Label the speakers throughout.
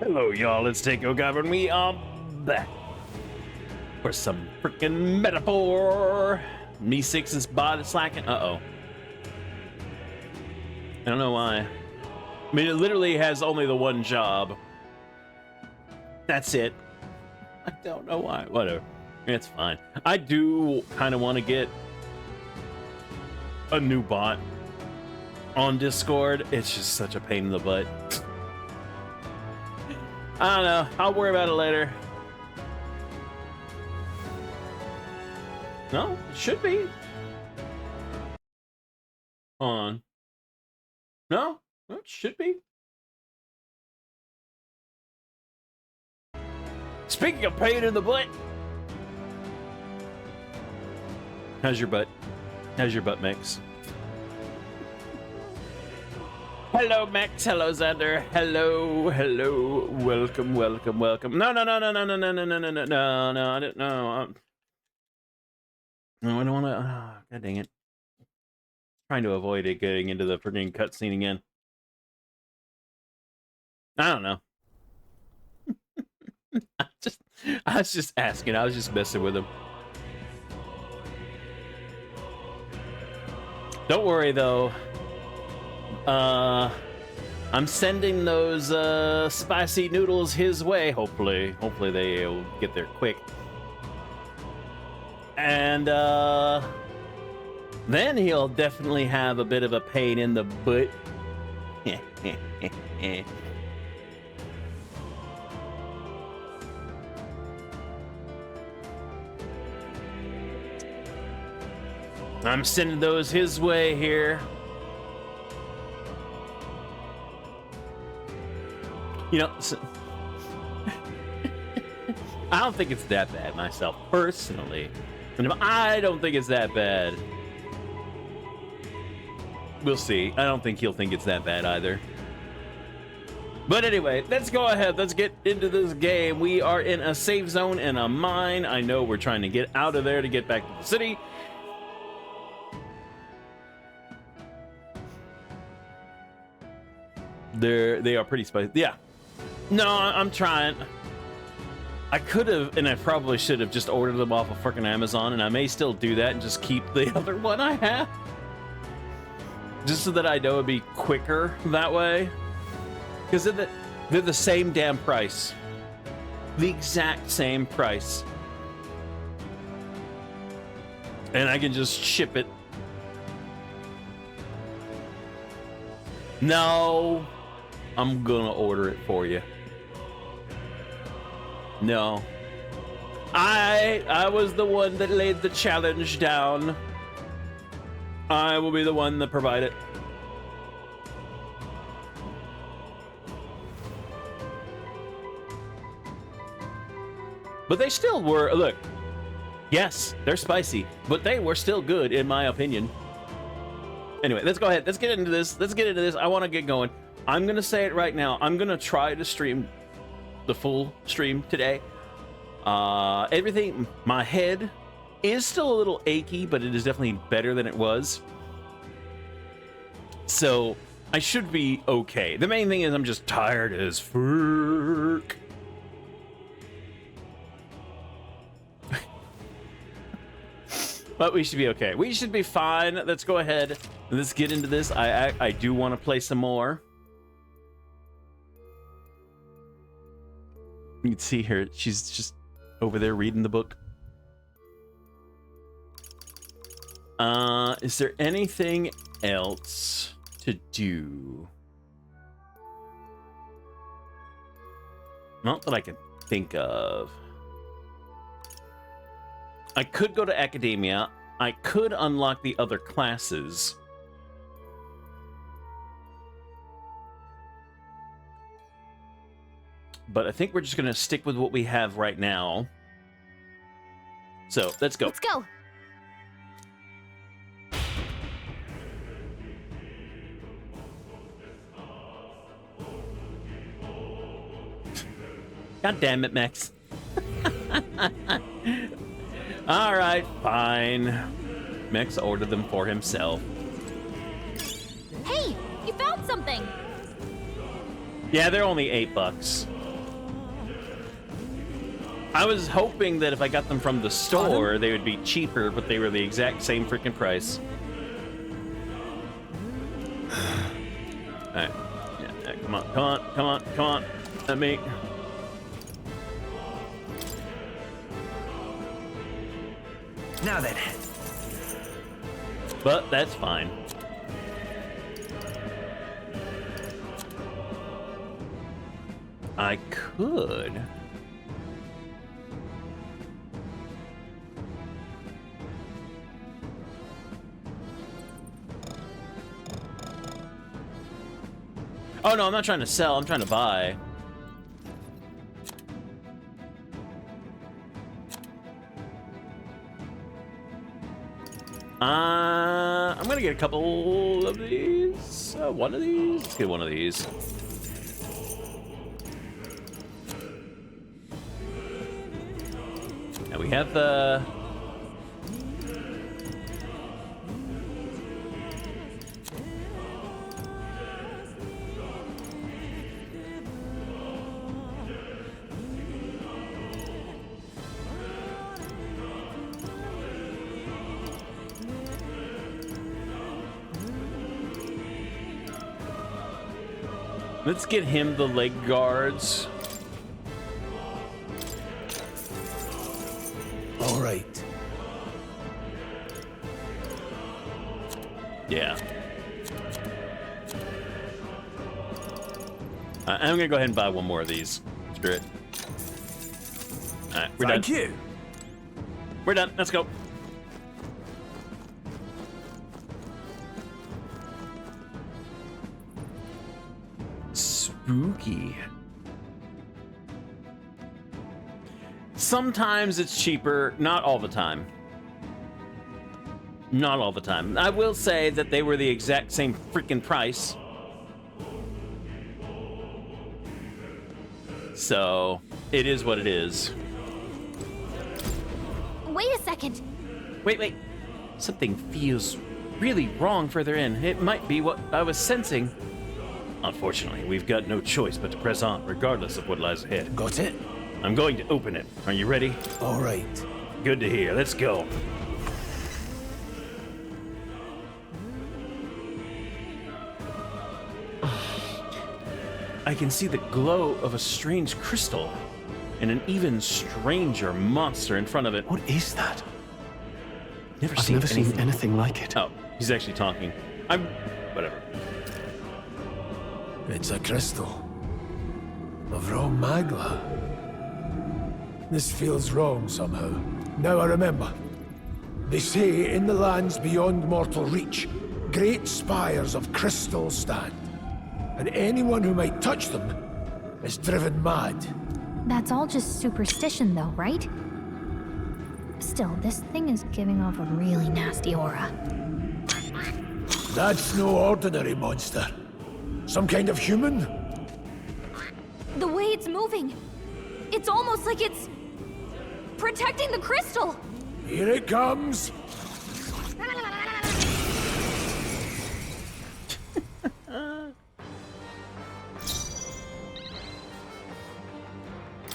Speaker 1: Hello, y'all. It's Takeo Goblin. We are back for some freaking metaphor. Me 6's bot is slacking. Uh-oh. I don't know why. I mean, it literally has only the one job. That's it. I don't know why. Whatever. It's fine. I do kind of want to get a new bot on Discord. It's just such a pain in the butt. I don't know. I'll worry about it later. No, it should be. Hold on. No, it should be. Speaking of pain in the butt. How's your butt? How's your butt, Max? Hello, Max. Hello, Xander. Hello, hello. Welcome, welcome, welcome. No, no, no, no, no, no, no, no, no, no, no, no, no. I don't know. No, I don't want to. Oh, God dang it. Trying to avoid it getting into the freaking cutscene again. I don't know. I was just asking. I was just messing with him. Don't worry, though. I'm sending those spicy noodles his way. Hopefully they'll get there quick. And then he'll definitely have a bit of a pain in the butt. I'm sending those his way here. You know, I don't think it's that bad myself, personally. And I don't think it's that bad. We'll see. I don't think he'll think it's that bad either. But anyway, let's go ahead. Let's get into this game. We are in a safe zone and a mine. I know we're trying to get out of there to get back to the city. They are pretty spicy. Yeah. No, I'm trying. I could have, and I probably should have just ordered them off of freaking Amazon, and I may still do that and just keep the other one I have. Just so that I know it'd be quicker that way. Because they're the same damn price. The exact same price. And I can just ship it. No. I'm gonna order it for you. No. I was the one that laid the challenge down. I will be the one that provide it. But they still were, look. Yes, they're spicy, but they were still good in my opinion. Anyway, let's go ahead. Let's get into this. I want to get going. I'm going to say it right now. I'm going to try to stream the full stream today. Everything, my head is still a little achy, but it is definitely better than it was. So I should be okay. The main thing is I'm just tired as fuck. But we should be okay. We should be fine. Let's go ahead. Let's get into this. I do want to play some more. You can see her. She's just over there reading the book. Is there anything else to do? Not that I can think of. I could go to academia. I could unlock the other classes. But I think we're just going to stick with what we have right now. So, let's go.
Speaker 2: Let's go.
Speaker 1: God damn it, Max. All right, fine. Max ordered them for himself.
Speaker 2: Hey, you found something.
Speaker 1: Yeah, they're only $8. I was hoping that if I got them from the store, they would be cheaper, but they were the exact same freaking price. Alright. Yeah, come on, come on, come on, come on. Let me.
Speaker 2: Now then.
Speaker 1: But that's fine. I could. Oh no, I'm not trying to sell, I'm trying to buy. I'm gonna get a couple of these. One of these? Let's get one of these. And we have the... Let's get him the leg guards.
Speaker 3: All right.
Speaker 1: Yeah. I'm gonna go ahead and buy one more of these. Screw it. All right, we're done.
Speaker 2: Thank you.
Speaker 1: We're done. Let's go. Spooky. Sometimes it's cheaper, not all the time. Not all the time. I will say that they were the exact same freaking price. So, it is what it is.
Speaker 4: Wait a second.
Speaker 1: Wait. Something feels really wrong further in. It might be what I was sensing. Unfortunately, we've got no choice but to press on, regardless of what lies ahead.
Speaker 3: Got it?
Speaker 1: I'm going to open it. Are you ready?
Speaker 3: All right.
Speaker 1: Good to hear. Let's go. I can see the glow of a strange crystal and an even stranger monster in front of it.
Speaker 3: What is that?
Speaker 1: Never
Speaker 3: I've never seen anything like it.
Speaker 1: Oh, he's actually talking. Whatever.
Speaker 3: It's a crystal of raw magla. This feels wrong somehow. Now I remember. They say in the lands beyond mortal reach, great spires of crystal stand, and anyone who might touch them is driven mad.
Speaker 4: That's all just superstition though, right? Still, this thing is giving off a really nasty aura.
Speaker 3: That's no ordinary monster. Some kind of human?
Speaker 4: The way it's moving, it's almost like it's protecting the crystal.
Speaker 3: Here it comes.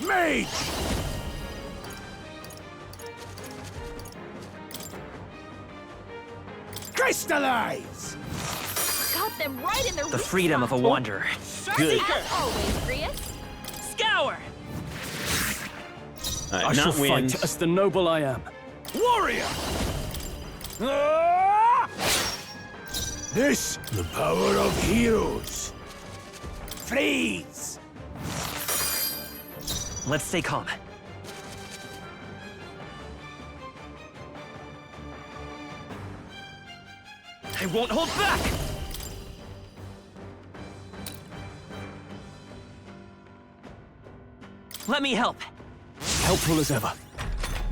Speaker 3: Mage! Crystallize!
Speaker 4: Got them right in their
Speaker 2: The
Speaker 4: weak
Speaker 2: freedom of a
Speaker 4: spot.
Speaker 2: wanderer.
Speaker 1: Good.
Speaker 4: As always, Prius.
Speaker 2: Scour!
Speaker 1: All right,
Speaker 5: I shall
Speaker 1: not wind.
Speaker 5: fight as the noble I am.
Speaker 3: Warrior! This, the power of heroes. Freeze!
Speaker 2: Let's stay calm. I won't hold back! Let me help.
Speaker 5: Helpful as ever.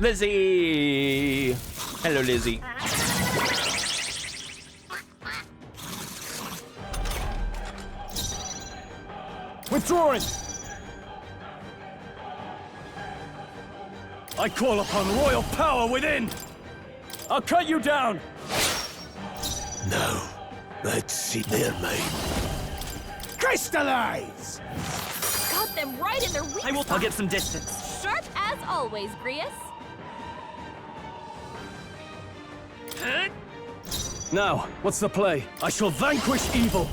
Speaker 1: Lizzie! Hello, Lizzie.
Speaker 5: Withdrawing! I call upon royal power within! I'll cut you down!
Speaker 3: Now, let's see their mind. Crystallize!
Speaker 6: Got them right in their weak
Speaker 2: I'll
Speaker 6: spot.
Speaker 2: get some distance.
Speaker 6: Sharp as always, Grius.
Speaker 5: Now, what's the play? I shall vanquish evil.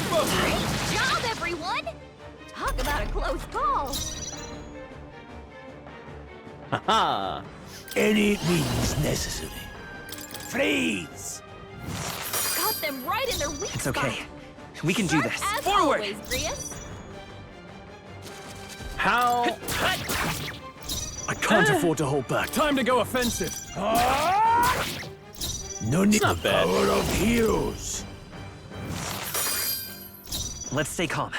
Speaker 6: Great job, everyone! Talk about a close call.
Speaker 1: Haha.
Speaker 3: Any means necessary. Freeze!
Speaker 6: Got them right in their weak
Speaker 2: It's
Speaker 6: spot.
Speaker 2: okay. We can do
Speaker 6: Sharp
Speaker 2: this.
Speaker 6: as
Speaker 2: Forward!
Speaker 6: always, Grius.
Speaker 1: How?
Speaker 5: I can't afford to hold back. Time to go offensive.
Speaker 3: No need
Speaker 1: not
Speaker 3: the
Speaker 1: bad.
Speaker 3: power of heroes.
Speaker 2: Let's stay calm.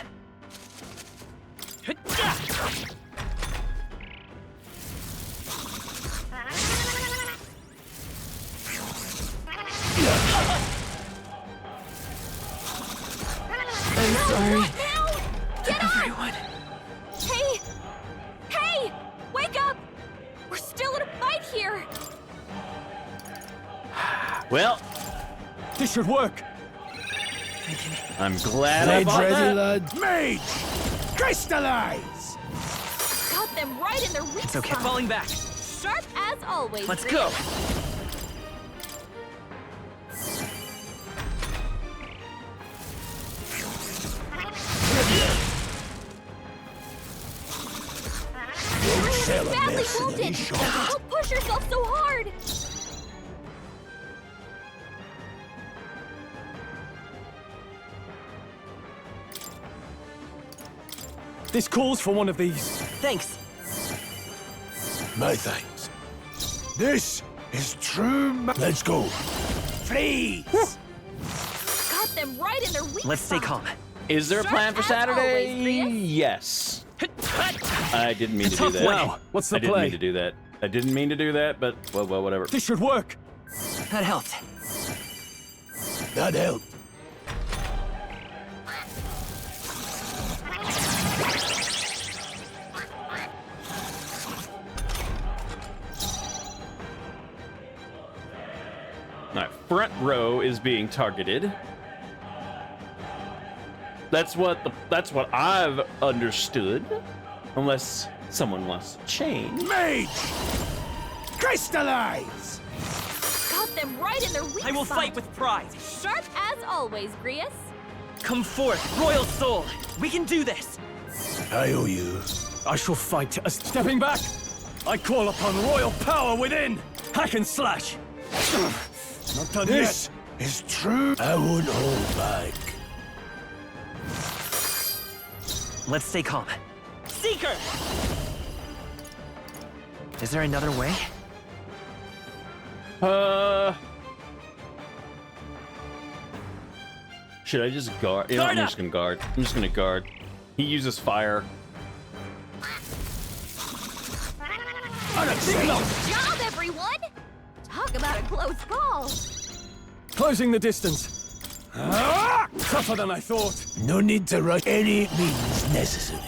Speaker 6: I'm sorry. What now? Get up!
Speaker 2: Everyone.
Speaker 6: Hey! Hey! Wake up! We're still in a fight here!
Speaker 1: Well,
Speaker 5: This should work.
Speaker 1: I'm glad I
Speaker 3: Lead
Speaker 1: bought
Speaker 3: ready,
Speaker 1: that.
Speaker 3: lad. Mage! Crystallize!
Speaker 6: Got them right in their weak
Speaker 2: It's okay.
Speaker 6: spot.
Speaker 2: Falling back.
Speaker 6: Sharp as always,
Speaker 2: Let's
Speaker 6: Grius.
Speaker 2: go.
Speaker 3: Don't sell a
Speaker 6: Badly
Speaker 3: mercenary
Speaker 6: wounded!
Speaker 3: shot.
Speaker 6: Don't push yourself so hard!
Speaker 5: This calls for one of these.
Speaker 2: Thanks.
Speaker 3: My thanks. This is true Let's go. Freeze!
Speaker 6: Got them right in their weak
Speaker 2: Let's stay
Speaker 6: spot.
Speaker 2: calm.
Speaker 1: Is there a plan for
Speaker 6: Sharp as
Speaker 1: Saturday?
Speaker 6: always, Grius.
Speaker 1: Yes. I didn't mean to do
Speaker 2: tough
Speaker 1: that.
Speaker 2: one.
Speaker 5: Now, what's the
Speaker 1: I didn't
Speaker 5: play?
Speaker 1: mean to do that. I didn't mean to do that, but well, whatever.
Speaker 5: This should work.
Speaker 2: That helped.
Speaker 3: That helped.
Speaker 1: All right, front row is being targeted. That's what I've understood, unless someone wants to change.
Speaker 3: Mage! Crystallize!
Speaker 6: Got them right in their weak
Speaker 2: I will
Speaker 6: spot.
Speaker 2: fight with pride.
Speaker 6: Sharp as always, Grius.
Speaker 2: Come forth, royal soul. We can do this.
Speaker 3: I owe you.
Speaker 5: I shall fight. Stepping back, I call upon royal power within. Hack and slash. Not done
Speaker 3: This
Speaker 5: yet.
Speaker 3: is true. I won't hold back.
Speaker 2: Let's stay calm. Seeker! Is there another way?
Speaker 1: Should I just guard? You know, I'm
Speaker 2: Guard
Speaker 1: just gonna guard. I'm just gonna guard. He uses fire.
Speaker 6: Great job, everyone! Talk about a close call.
Speaker 5: Closing the distance. Tougher than I thought.
Speaker 3: No need to rush. Any means necessary.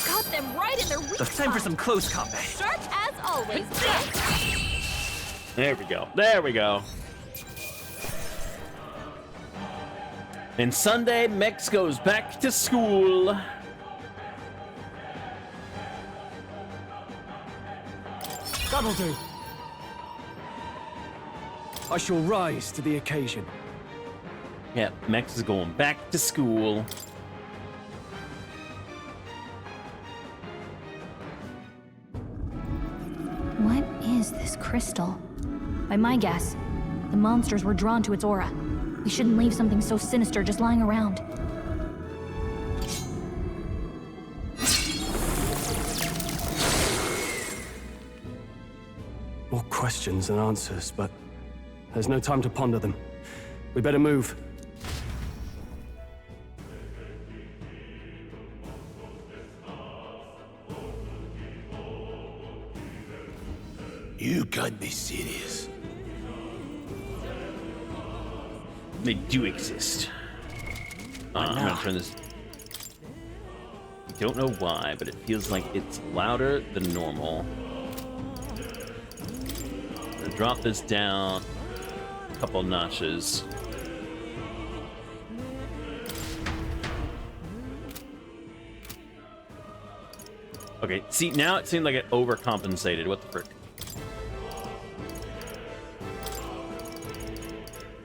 Speaker 6: Got them right in their weak
Speaker 2: It's time for
Speaker 6: spot.
Speaker 2: some close combat.
Speaker 6: Sharp as always, Grius.
Speaker 1: There we go. There we go. And Sunday, Mex goes back to school.
Speaker 5: That'll do. I shall rise to the occasion.
Speaker 1: Yeah, Mex is going back to school.
Speaker 4: What is this crystal? By my guess, the monsters were drawn to its aura. We shouldn't leave something so sinister just lying around.
Speaker 5: More questions than answers, but there's no time to ponder them. We better move.
Speaker 3: You can't be serious.
Speaker 1: They do exist. I'm gonna turn this. I don't know why, but it feels like it's louder than normal. I'm gonna drop this down a couple notches. Okay, see, now it seemed like it overcompensated. What the frick?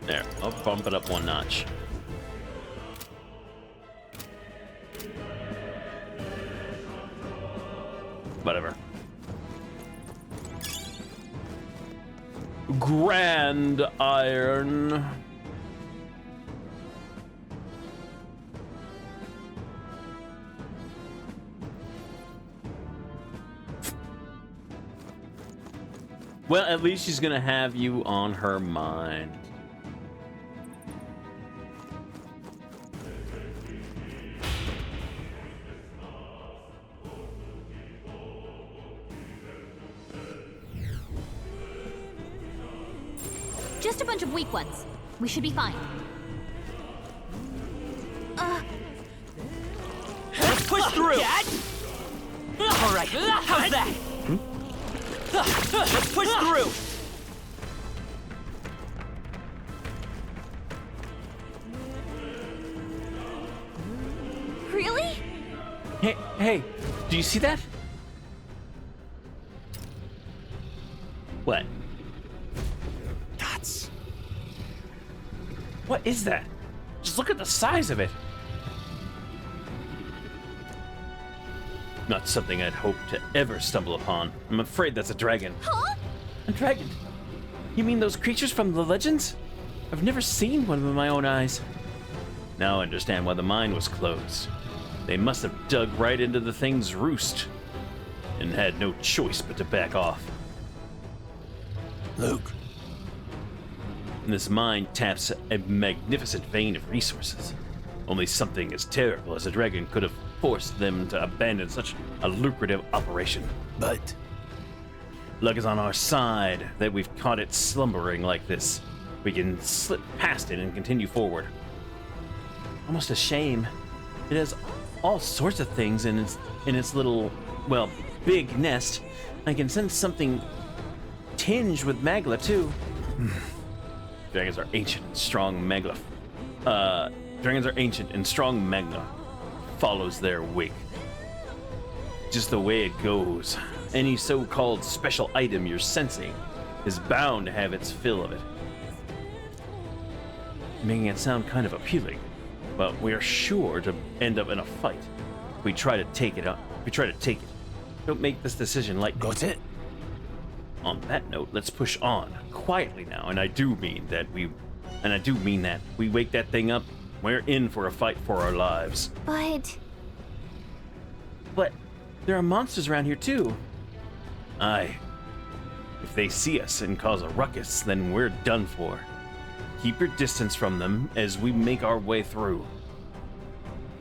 Speaker 1: There, I'll bump it up one notch. Whatever. Grand iron. Well, at least she's gonna have you on her mind.
Speaker 4: Just a bunch of weak ones. We should be fine.
Speaker 2: Let's push through! Alright, how's that? Let's push through!
Speaker 6: Really?
Speaker 1: Hey, do you see that? What?
Speaker 2: That's...
Speaker 1: What is that? Just look at the size of it. Not something I'd hope to ever stumble upon. I'm afraid that's a dragon.
Speaker 6: Huh?
Speaker 1: A dragon? You mean those creatures from the legends? I've never seen one with my own eyes. Now I understand why the mine was closed. They must have dug right into the thing's roost and had no choice but to back off.
Speaker 3: Luke,
Speaker 1: This mine taps a magnificent vein of resources. Only something as terrible as a dragon could have forced them to abandon such a lucrative operation.
Speaker 3: but
Speaker 1: Luck is on our side that we've caught it slumbering like this. We can slip past it and continue forward. Almost a shame. It has all sorts of things in its little, well, big nest. I can sense something tinged with magla too. Dragons are ancient and strong magla. Dragons are ancient and strong magma follows their wake. Just the way it goes. Any so-called special item you're sensing is bound to have its fill of it. Making it sound kind of appealing, but we are sure to end up in a fight. We try to take it up. We try to take it. Don't make this decision lightly.
Speaker 3: got it?
Speaker 1: On that note, let's push on quietly now, and I do mean that we wake that thing up. We're in for a fight for our lives.
Speaker 4: But
Speaker 1: But there are monsters around here too. Aye. If they see us and cause a ruckus, then we're done for. Keep your distance from them as we make our way through.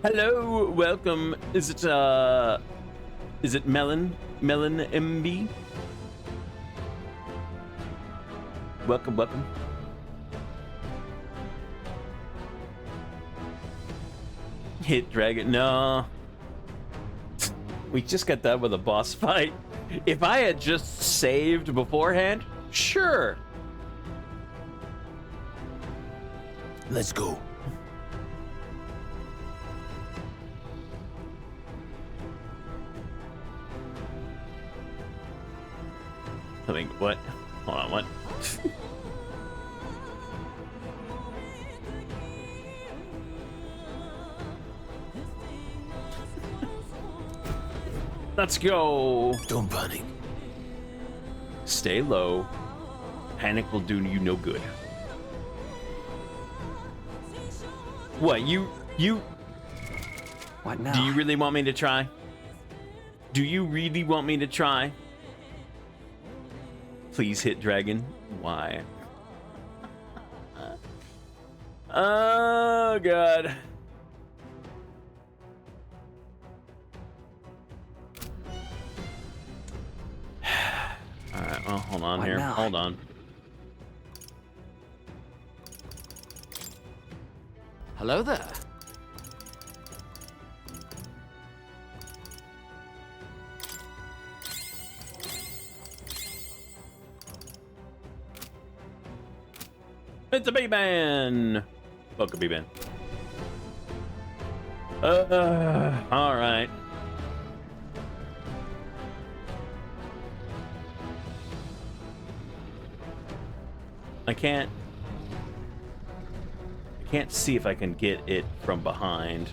Speaker 1: Hello, welcome. Is it Melon? Melon MB? Welcome, welcome. Hit dragon. No. We just got done with a boss fight. If I had just saved beforehand, sure.
Speaker 3: Let's go.
Speaker 1: I think, what? Hold on, what? Let's go.
Speaker 3: Don't panic.
Speaker 1: Stay low. Panic will do you no good. What, you...
Speaker 2: What now?
Speaker 1: Do you really want me to try? Do you really want me to try? Please hit dragon. Why? Oh, God. Alright, well, hold on
Speaker 2: What
Speaker 1: here.
Speaker 2: now?
Speaker 1: Hold on.
Speaker 2: Hello there.
Speaker 1: It's a B-Man! Welcome, B-Man. Alright. I can't see if I can get it from behind.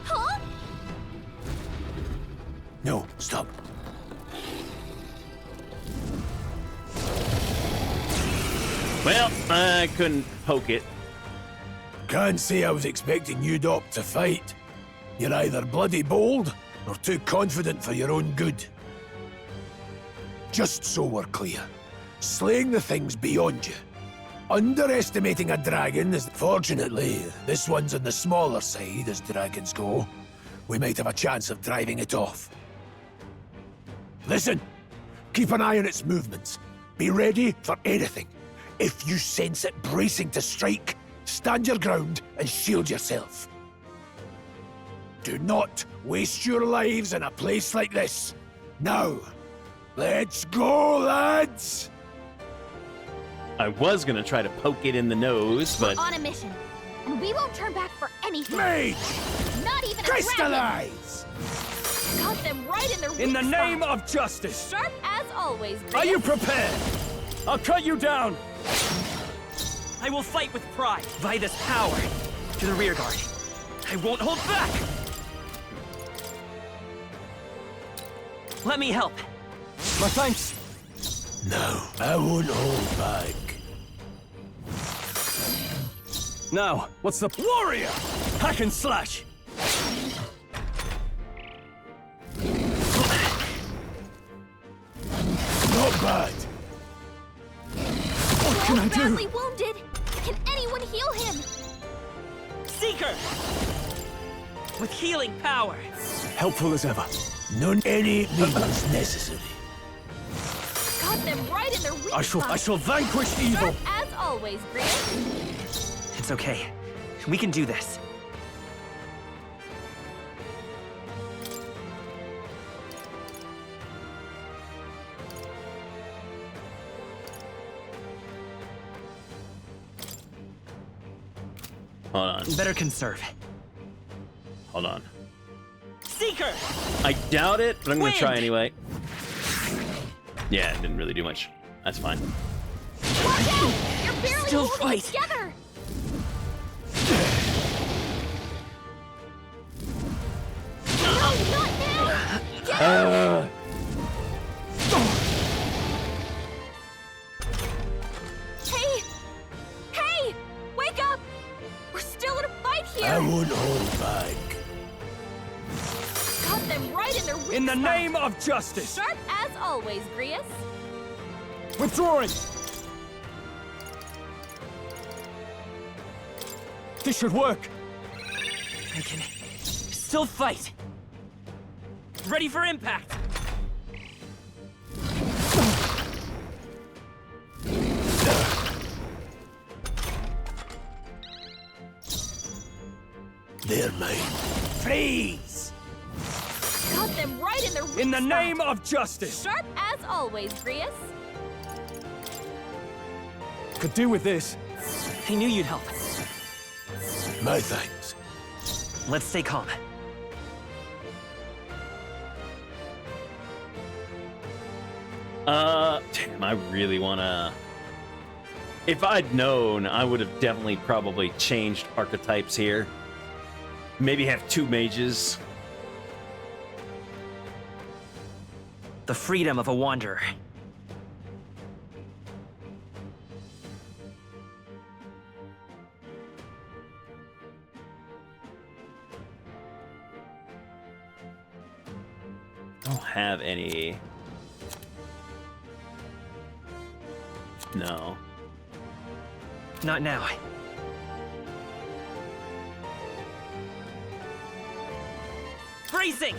Speaker 6: Huh?
Speaker 3: No, stop.
Speaker 1: Well, I couldn't poke it.
Speaker 3: Can't say I was expecting you, Doc, to fight. You're either bloody bold, or too confident for your own good. Just so we're clear, slaying the thing's beyond you. Underestimating a dragon is... Fortunately, this one's on the smaller side as dragons go. We might have a chance of driving it off. Listen, keep an eye on its movements. Be ready for anything. If you sense it bracing to strike, stand your ground and shield yourself. Do not waste your lives in a place like this. Now, let's go, lads!
Speaker 1: I was gonna try to poke it in the nose, but
Speaker 6: We're on a mission, and we won't turn back for anything.
Speaker 3: Mage!
Speaker 6: Not even a dragon.
Speaker 3: Crystallize!
Speaker 6: Got them right in their
Speaker 5: In
Speaker 6: weak
Speaker 5: the
Speaker 6: spot.
Speaker 5: name of justice!
Speaker 6: Sharp as always,
Speaker 5: Are
Speaker 6: Griff.
Speaker 5: you prepared? I'll cut you down!
Speaker 2: I will fight with pride by this power. To the rear guard. I won't hold back! Let me help.
Speaker 5: My thanks.
Speaker 3: No, I won't hold back.
Speaker 5: Now, what's the... Warrior! Hack and slash!
Speaker 3: Not bad.
Speaker 5: What can I do?
Speaker 6: Badly wounded. Can anyone heal him?
Speaker 2: Seeker! With healing power.
Speaker 5: Helpful as ever.
Speaker 3: None any means necessary.
Speaker 6: Got them right in their weak
Speaker 5: I
Speaker 6: spot.
Speaker 5: shall vanquish evil!
Speaker 6: Sharp as always, Griff.
Speaker 2: It's okay. We can do this.
Speaker 1: hold on,
Speaker 2: Better conserve.
Speaker 1: hold on.
Speaker 2: Seeker!
Speaker 1: I doubt it, but I'm gonna try
Speaker 2: Wind!
Speaker 1: anyway. Yeah, it didn't really do much. That's fine.
Speaker 6: Watch out! You're barely
Speaker 2: Still
Speaker 6: holding it
Speaker 2: fight.
Speaker 6: together. No, not now! Get Hey! Hey! Wake up! We're still in a fight here!
Speaker 3: I won't hold back.
Speaker 6: Got them right in their weak
Speaker 5: In the
Speaker 6: spot.
Speaker 5: name of justice!
Speaker 6: Sharp as always, Grius.
Speaker 5: Withdrawing! This should work!
Speaker 2: I can still fight. Ready for impact.
Speaker 3: They're mine. Freeze!
Speaker 6: Got them right in their weak
Speaker 5: In the
Speaker 6: spot.
Speaker 5: name of justice!
Speaker 6: Sharp as always, Grius.
Speaker 5: Could do with this.
Speaker 2: I knew you'd help.
Speaker 3: My thanks.
Speaker 2: Let's stay calm.
Speaker 1: Damn, I really wanna... If I'd known, I would have definitely probably changed archetypes here. Maybe have 2 mages.
Speaker 2: The freedom of a wanderer.
Speaker 1: I don't have any... No.
Speaker 2: Not now. Bracing!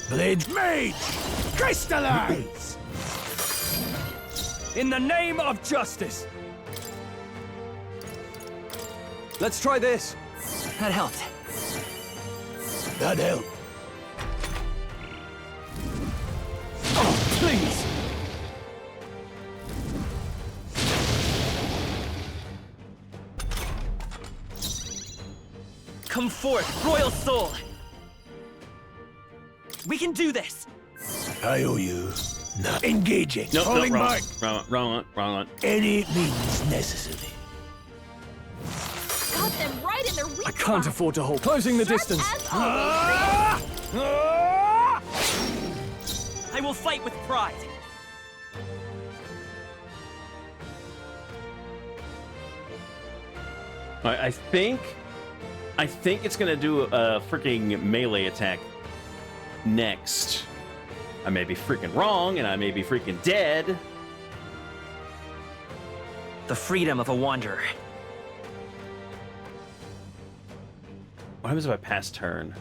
Speaker 3: Blade Mage! Crystallize!
Speaker 5: In the name of justice! Let's try this.
Speaker 2: That helped.
Speaker 3: That helped.
Speaker 5: Oh, please!
Speaker 2: Come forth, royal soul! We can do this!
Speaker 3: I owe you. Not engaging.
Speaker 1: Nope,
Speaker 3: Falling
Speaker 1: wrong,
Speaker 3: back.
Speaker 1: wrong one.
Speaker 3: Any means necessary.
Speaker 6: Got them right in their weak
Speaker 5: I can't
Speaker 6: spot.
Speaker 5: afford to hold. Closing the
Speaker 6: Sharp
Speaker 5: distance.
Speaker 6: as always.
Speaker 2: I will fight with pride.
Speaker 1: I think it's gonna do a freaking melee attack next. I may be freaking wrong, and I may be freaking dead.
Speaker 2: The freedom of a wanderer.
Speaker 1: What happens if I pass turn?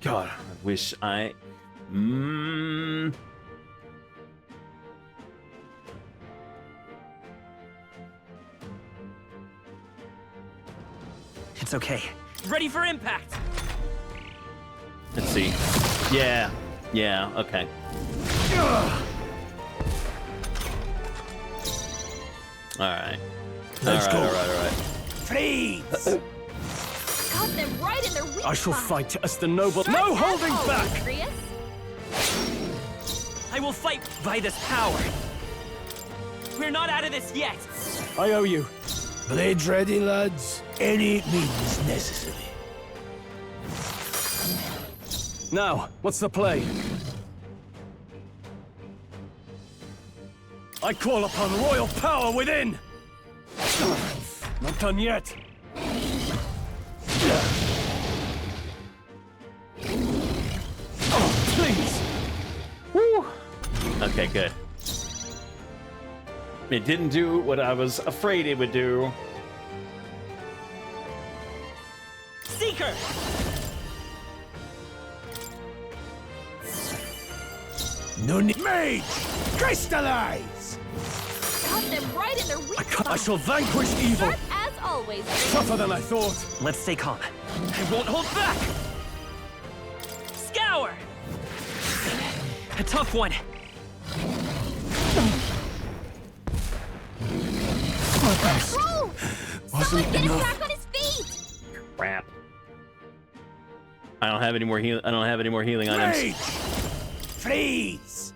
Speaker 1: God, I wish I...
Speaker 2: It's okay. Ready for impact!
Speaker 1: Let's see. Yeah, okay. Alright.
Speaker 3: Let's go.
Speaker 1: Alright.
Speaker 3: Freeze!
Speaker 6: Got them right in their weak
Speaker 5: I shall
Speaker 6: spot.
Speaker 5: fight as the noble.
Speaker 6: Sharp
Speaker 5: No
Speaker 6: as
Speaker 5: holding
Speaker 6: always,
Speaker 5: back!
Speaker 6: Atreus.
Speaker 2: I will fight by this power. We're not out of this yet.
Speaker 5: I owe you.
Speaker 3: Blades ready, lads. Any means necessary.
Speaker 5: Now, what's the play? I call upon royal power within! Not done yet. Oh, please!
Speaker 1: Woo! Okay, good. It didn't do what I was afraid it would do.
Speaker 2: Seeker!
Speaker 3: No need. Mage! Crystallize!
Speaker 6: Got them right in their weak
Speaker 5: I
Speaker 6: spot.
Speaker 5: shall vanquish evil!
Speaker 6: Sharp as always.
Speaker 5: Tougher than I thought.
Speaker 2: Let's stay calm. I won't hold back! Scour! A tough one.
Speaker 6: Roll!
Speaker 5: Wasn't
Speaker 6: Get him
Speaker 5: enough.
Speaker 6: back on his feet.
Speaker 1: Crap. I don't have any more healing items.
Speaker 3: Mage! Freeze!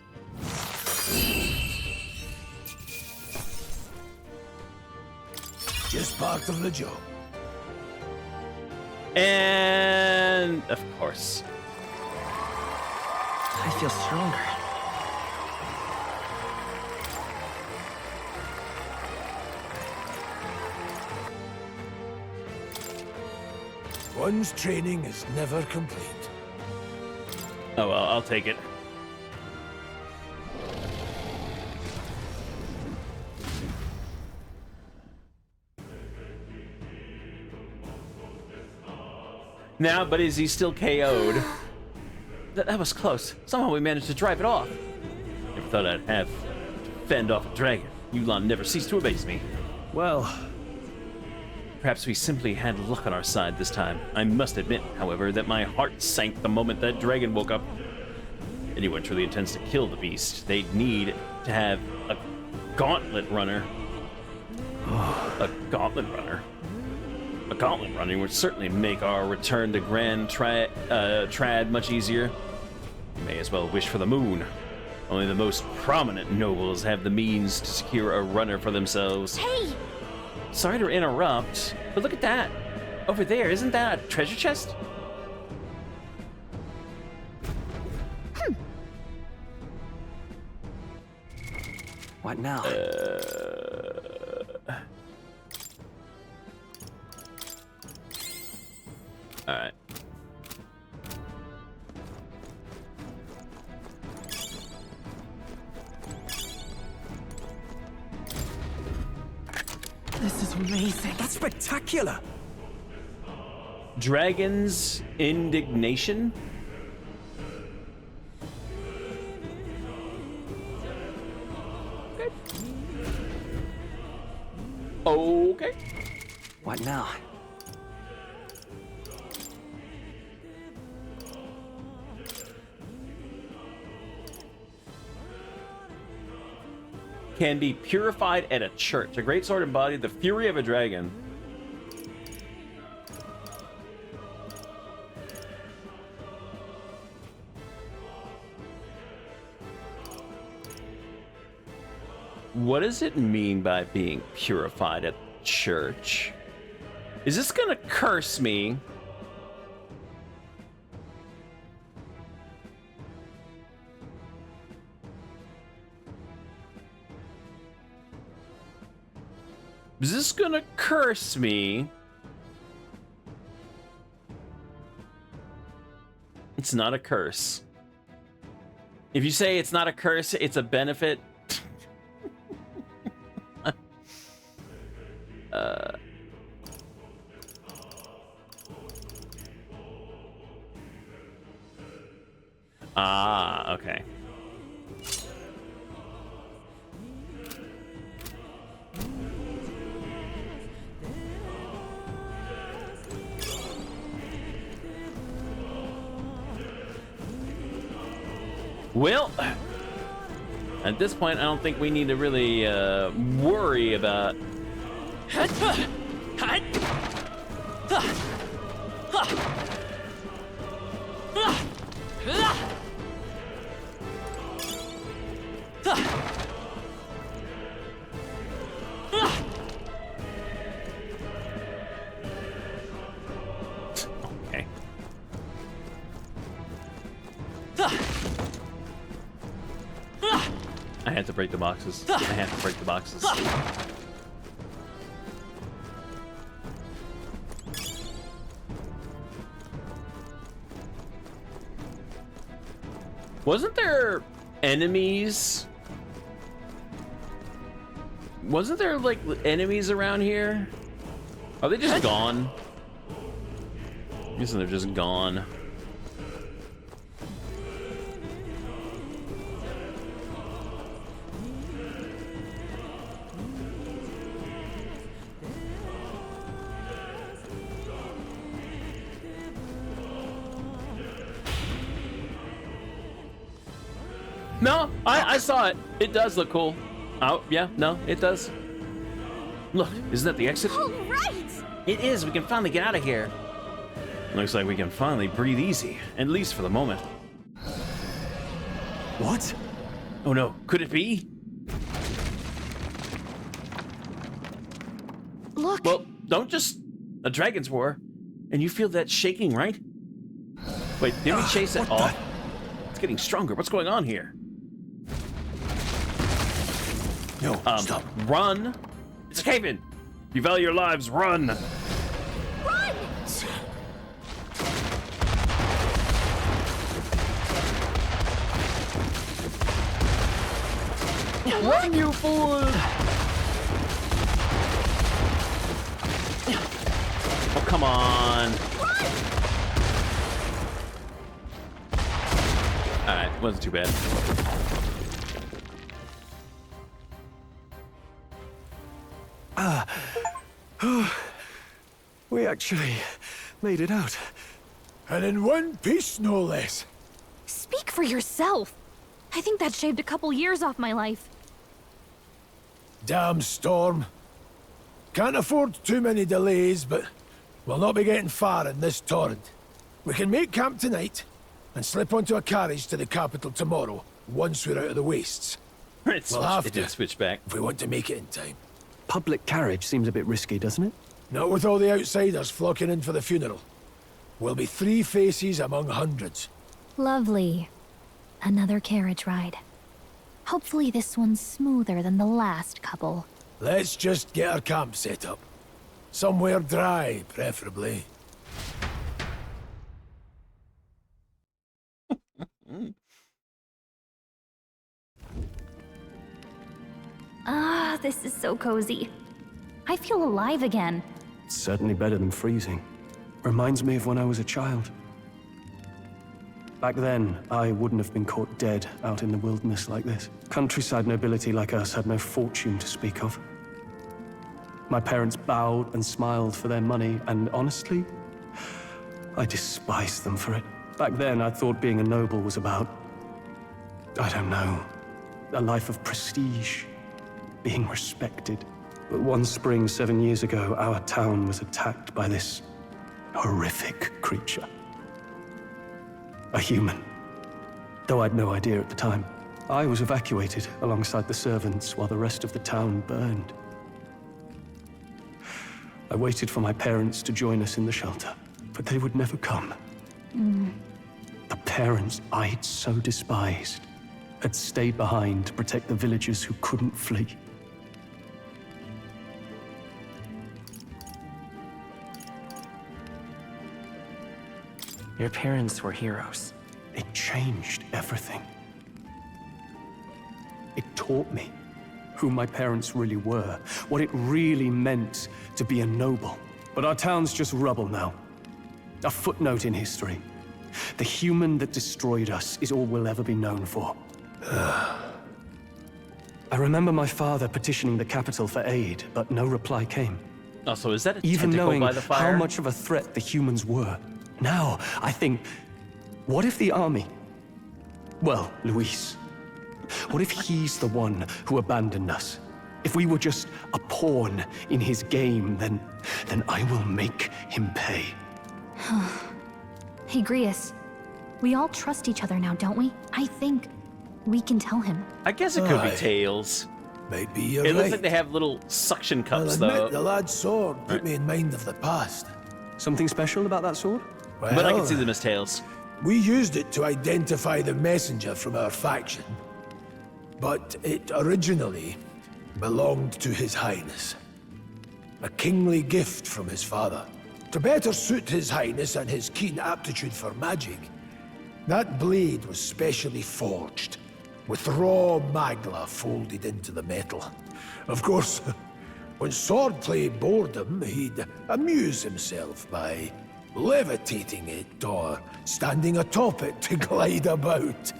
Speaker 3: Just part of the job.
Speaker 1: And of course.
Speaker 2: I feel stronger.
Speaker 3: One's training is never complete.
Speaker 1: Oh well, I'll take it. Now, but is he still KO'd? That was close. Somehow we managed to drive it off. Never thought I'd have to fend off a dragon. Yulon never ceased to amaze me.
Speaker 5: Well,
Speaker 1: Perhaps we simply had luck on our side this time. I must admit, however, that my heart sank the moment that dragon woke up. If anyone truly intends to kill the beast, they'd need to have a gauntlet runner. A gauntlet runner? A gauntlet running would certainly make our return to Grand Trad much easier. We may as well wish for the moon. Only the most prominent nobles have the means to secure a runner for themselves.
Speaker 6: Hey!
Speaker 1: Sorry to interrupt, but look at that. Over there, isn't that a treasure chest?
Speaker 2: What now?
Speaker 1: Alright.
Speaker 2: This is amazing.
Speaker 5: that's spectacular!
Speaker 1: Dragon's Indignation? Okay.
Speaker 2: What now?
Speaker 1: Can be purified at a church. A great sword embodied the fury of a dragon. what does it mean by being purified at church? Is this gonna curse me? Is this gonna curse me? It's not a curse. If you say it's not a curse, it's a benefit. Okay. Well, at this point, I don't think we need to really worry about. Okay. I had to break the boxes. I had to break the boxes. Wasn't there enemies? Wasn't there like enemies around here? Are they just gone? I'm guessing they're just gone. No, I saw it. It does look cool. Oh, yeah, no, it does. Look, isn't that the exit?
Speaker 6: All right!
Speaker 1: It is. We can finally get out of here. Looks like we can finally breathe easy, at least for the moment.
Speaker 5: What?
Speaker 1: Oh no, could it be?
Speaker 6: Look!
Speaker 1: Well, don't just... A dragon's war. And you feel that shaking, right? Wait, did we chase it off? It's getting stronger. What's going on here?
Speaker 5: No, stop.
Speaker 1: Run! It's a cave-in! You value your lives, run!
Speaker 6: Run!
Speaker 1: Run, you fool! Oh, come on. Alright, wasn't too bad.
Speaker 5: We actually made it out.
Speaker 3: And in one piece, no less.
Speaker 4: Speak for yourself. I think that shaved a couple years off my life.
Speaker 3: Damn storm. Can't afford too many delays, but we'll not be getting far in this torrent. We can make camp tonight and slip onto a carriage to the capital tomorrow, once we're out of the wastes. We'll have
Speaker 1: It did
Speaker 3: to,
Speaker 1: switch back.
Speaker 3: if we want to make it in time.
Speaker 5: Public carriage seems a bit risky, doesn't it?
Speaker 3: Not with all the outsiders flocking in for the funeral. We'll be 3 faces among hundreds.
Speaker 4: Lovely. Another carriage ride. Hopefully this one's smoother than the last couple.
Speaker 3: Let's just get our camp set up. Somewhere dry, preferably.
Speaker 4: Ah, this is so cozy. I feel alive again.
Speaker 5: It's certainly better than freezing. Reminds me of when I was a child. Back then, I wouldn't have been caught dead out in the wilderness like this. Countryside nobility like us had no fortune to speak of. My parents bowed and smiled for their money, and honestly, I despised them for it. Back then, I thought being a noble was about, I don't know, a life of prestige, being respected. But one spring 7 years ago, our town was attacked by this horrific creature. A human, though I'd no idea at the time. I was evacuated alongside the servants while the rest of the town burned. I waited for my parents to join us in the shelter, but they would never come. The parents I'd so despised had stayed behind to protect the villagers who couldn't flee.
Speaker 2: Your parents were heroes.
Speaker 5: It changed everything. It taught me who my parents really were, what it really meant to be a noble. But our town's just rubble now. A footnote in history. The human that destroyed us is all we'll ever be known for. I remember my father petitioning the capital for aid, but no reply came.
Speaker 1: Also, is that a
Speaker 5: Even
Speaker 1: tentacle
Speaker 5: knowing
Speaker 1: by the fire?
Speaker 5: how much of a threat the humans were. Now, I think, what if the army? Well, Luis. What if he's the one who abandoned us? If we were just a pawn in his game, then I will make him pay.
Speaker 4: Hey, Grius. We all trust each other now, don't we? I think we can tell him.
Speaker 1: I guess it could be
Speaker 3: Aye.
Speaker 1: Tails.
Speaker 3: Maybe you're
Speaker 1: It
Speaker 3: right.
Speaker 1: looks like they have little suction
Speaker 3: I'll
Speaker 1: cups,
Speaker 3: admit,
Speaker 1: though.
Speaker 3: the lad's sword put me in mind of the past.
Speaker 5: Something special about that sword?
Speaker 1: But I can
Speaker 3: Well,
Speaker 1: see them as Tails.
Speaker 3: we used it to identify the messenger from our faction. But it originally belonged to His Highness. A kingly gift from his father. To better suit His Highness and his keen aptitude for magic, that blade was specially forged, with raw magla folded into the metal. Of course, when swordplay bored him, he'd amuse himself by levitating it or standing atop it to glide about.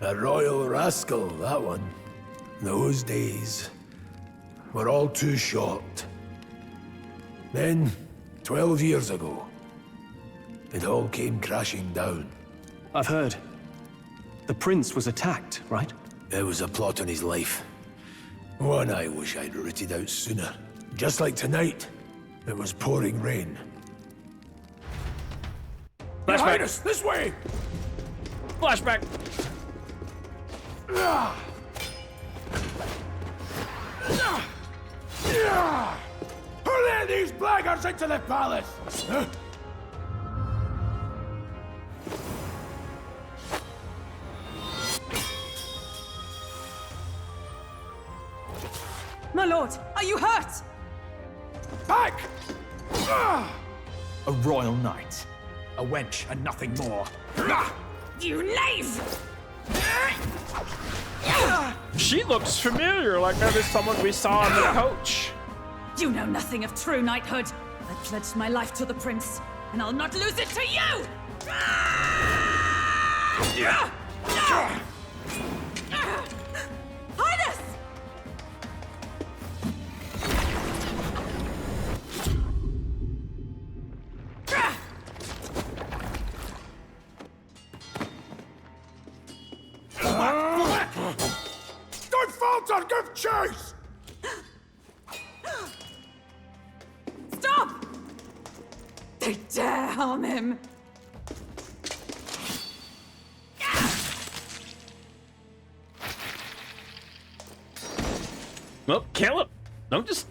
Speaker 3: A royal rascal, that one. Those days were all too short. Then, 12 years ago, it all came crashing down.
Speaker 5: I've heard. The prince was attacked, right?
Speaker 3: There was a plot on his life. One I wish I'd rooted out sooner. Just like tonight, it was pouring rain. Behind us! This way!
Speaker 1: Flashback!
Speaker 3: Who let these blackguards into the palace? Huh?
Speaker 7: My lord, are you hurt?
Speaker 3: Back!
Speaker 8: A royal knight. A wench and nothing more.
Speaker 7: You knave!
Speaker 1: She looks familiar, like that is someone we saw on the coach.
Speaker 7: You know nothing of true knighthood. I pledged my life to the prince, and I'll not lose it to you! Highness!
Speaker 3: Don't falter! Give chase!
Speaker 7: Stop! They dare harm him!
Speaker 1: Well, kill him. Don't just...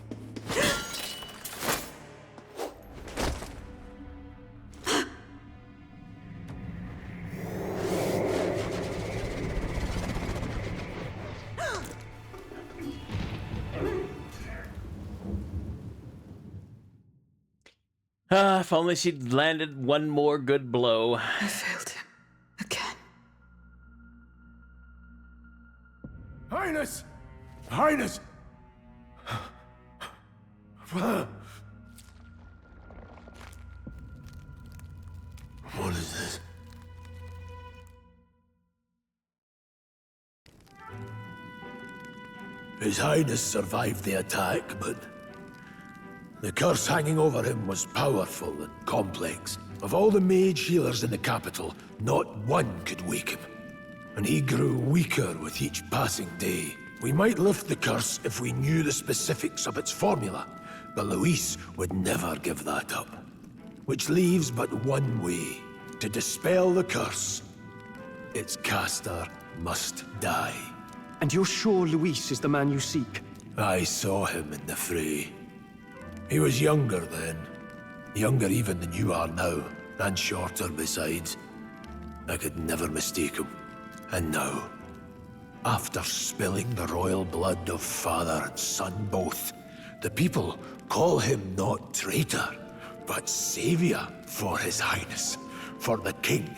Speaker 1: if only she'd landed one more good blow.
Speaker 7: I failed him. Again.
Speaker 3: Highness! Highness! What is this? His Highness survived the attack, but the curse hanging over him was powerful and complex. Of all the mage healers in the capital, not one could wake him. And he grew weaker with each passing day. We might lift the curse if we knew the specifics of its formula, but Luis would never give that up. Which leaves but one way to dispel the curse. its caster must die.
Speaker 5: And you're sure Luis is the man you seek?
Speaker 3: I saw him in the fray. He was younger then. Younger even than you are now, and shorter besides. I could never mistake him. And now, after spilling the royal blood of father and son both, the people call him not traitor, but savior for his highness, for the king,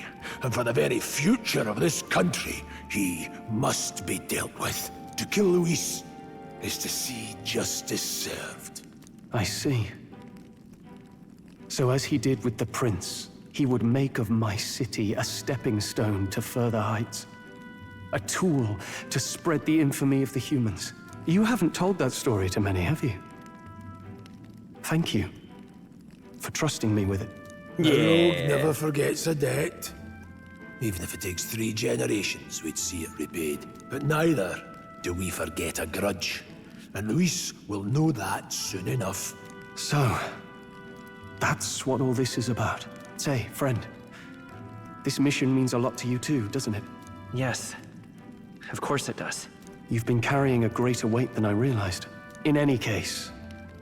Speaker 3: and for the very future of this country. He must be dealt with. To kill Luis is to see justice served.
Speaker 5: I see. So as he did with the prince, he would make of my city a stepping stone to further heights. A tool to spread the infamy of the humans. You haven't told that story to many, have you? Thank you for trusting me with it.
Speaker 3: The rogue never forgets a debt. Even if it takes 3 generations, we'd see it repaid. But neither do we forget a grudge. And Luis will know that soon enough.
Speaker 5: So, that's what all this is about. Say, friend, this mission means a lot to you too, doesn't it?
Speaker 2: Yes. Of course it does.
Speaker 5: You've been carrying a greater weight than I realized. In any case,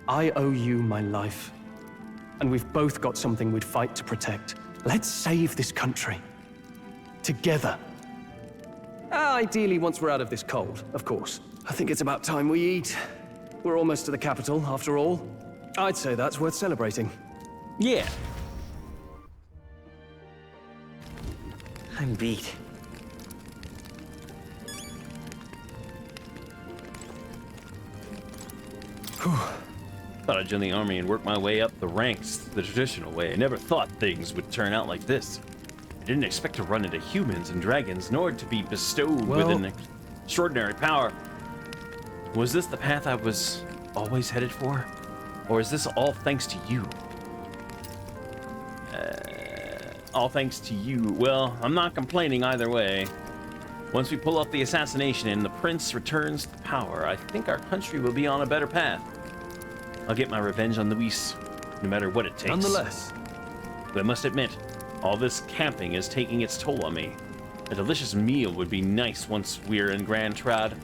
Speaker 5: I owe you my life. And we've both got something we'd fight to protect. Let's save this country. Together. Ideally, once we're out of this cold, of course. I think it's about time we eat. We're almost to the capital, after all. I'd say that's worth celebrating.
Speaker 1: Yeah.
Speaker 2: I'm beat.
Speaker 1: Thought I'd join the army and work my way up the ranks the traditional way. I never thought things would turn out like this. I didn't expect to run into humans and dragons, nor to be bestowed with an extraordinary power. Was this the path I was always headed for? Or is this all thanks to you? All thanks to you. Well, I'm not complaining either way. Once we pull off the assassination and the prince returns to power, I think our country will be on a better path. I'll get my revenge on Luis, no matter what it takes.
Speaker 5: Nonetheless.
Speaker 1: But I must admit, all this camping is taking its toll on me. A delicious meal would be nice once we're in Grand Trad.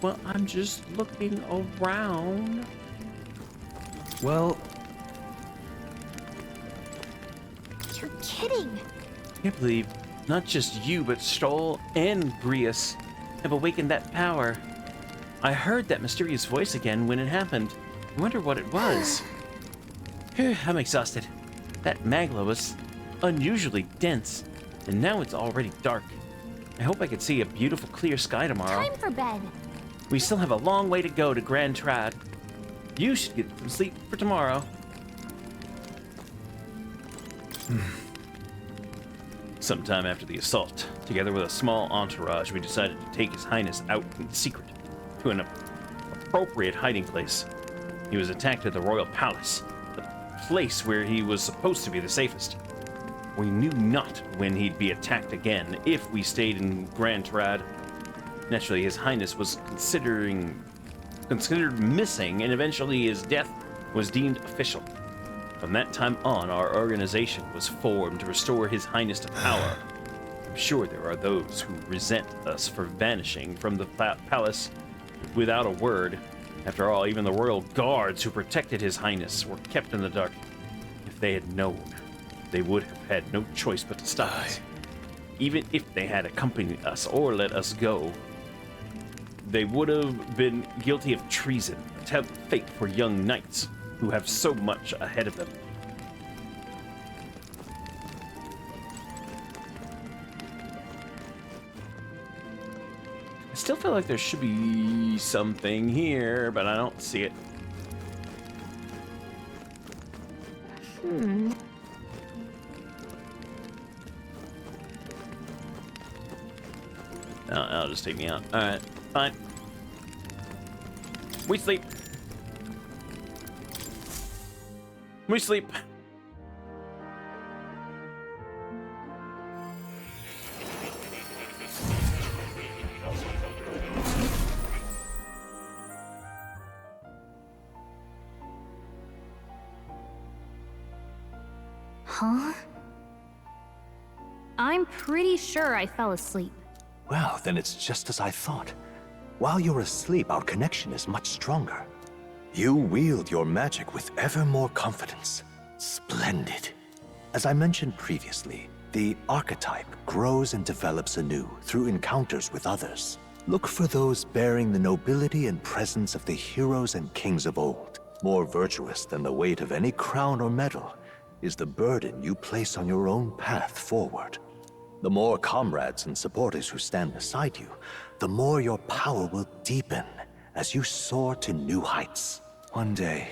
Speaker 1: Well, I'm just looking around.
Speaker 5: Well,
Speaker 6: You're kidding.
Speaker 1: I can't believe not just you, but Stoll and Grius have awakened that power. I heard that mysterious voice again when it happened. I wonder what it was. Phew, I'm exhausted. That magla was unusually dense, and now it's already dark. I hope I can see a beautiful clear sky tomorrow.
Speaker 6: Time for bed.
Speaker 1: We still have a long way to go to Grand Trad. You should get some sleep for tomorrow. Sometime after the assault, together with a small entourage, we decided to take His Highness out in secret to an appropriate hiding place. He was attacked at the Royal Palace, the place where he was supposed to be the safest. We knew not when he'd be attacked again if we stayed in Grand Trad. Naturally, His Highness was considered missing, and eventually his death was deemed official. From that time on, our organization was formed to restore His Highness to power. I'm sure there are those who resent us for vanishing from the palace without a word. After all, even the royal guards who protected His Highness were kept in the dark. If they had known, they would have had no choice but to stop us. Even if they had accompanied us or let us go, they would have been guilty of treason, a terrible fate for young knights who have so much ahead of them. I still feel like there should be something here, but I don't see it. Oh, that'll just take me out. Alright, fine. We sleep. We sleep.
Speaker 4: Huh? I'm pretty sure I fell asleep.
Speaker 9: Well, then it's just as I thought. While you're asleep, our connection is much stronger. You wield your magic with ever more confidence. Splendid. As I mentioned previously, the archetype grows and develops anew through encounters with others. Look for those bearing the nobility and presence of the heroes and kings of old. More virtuous than the weight of any crown or medal is the burden you place on your own path forward. The more comrades and supporters who stand beside you, the more your power will deepen as you soar to new heights. One day,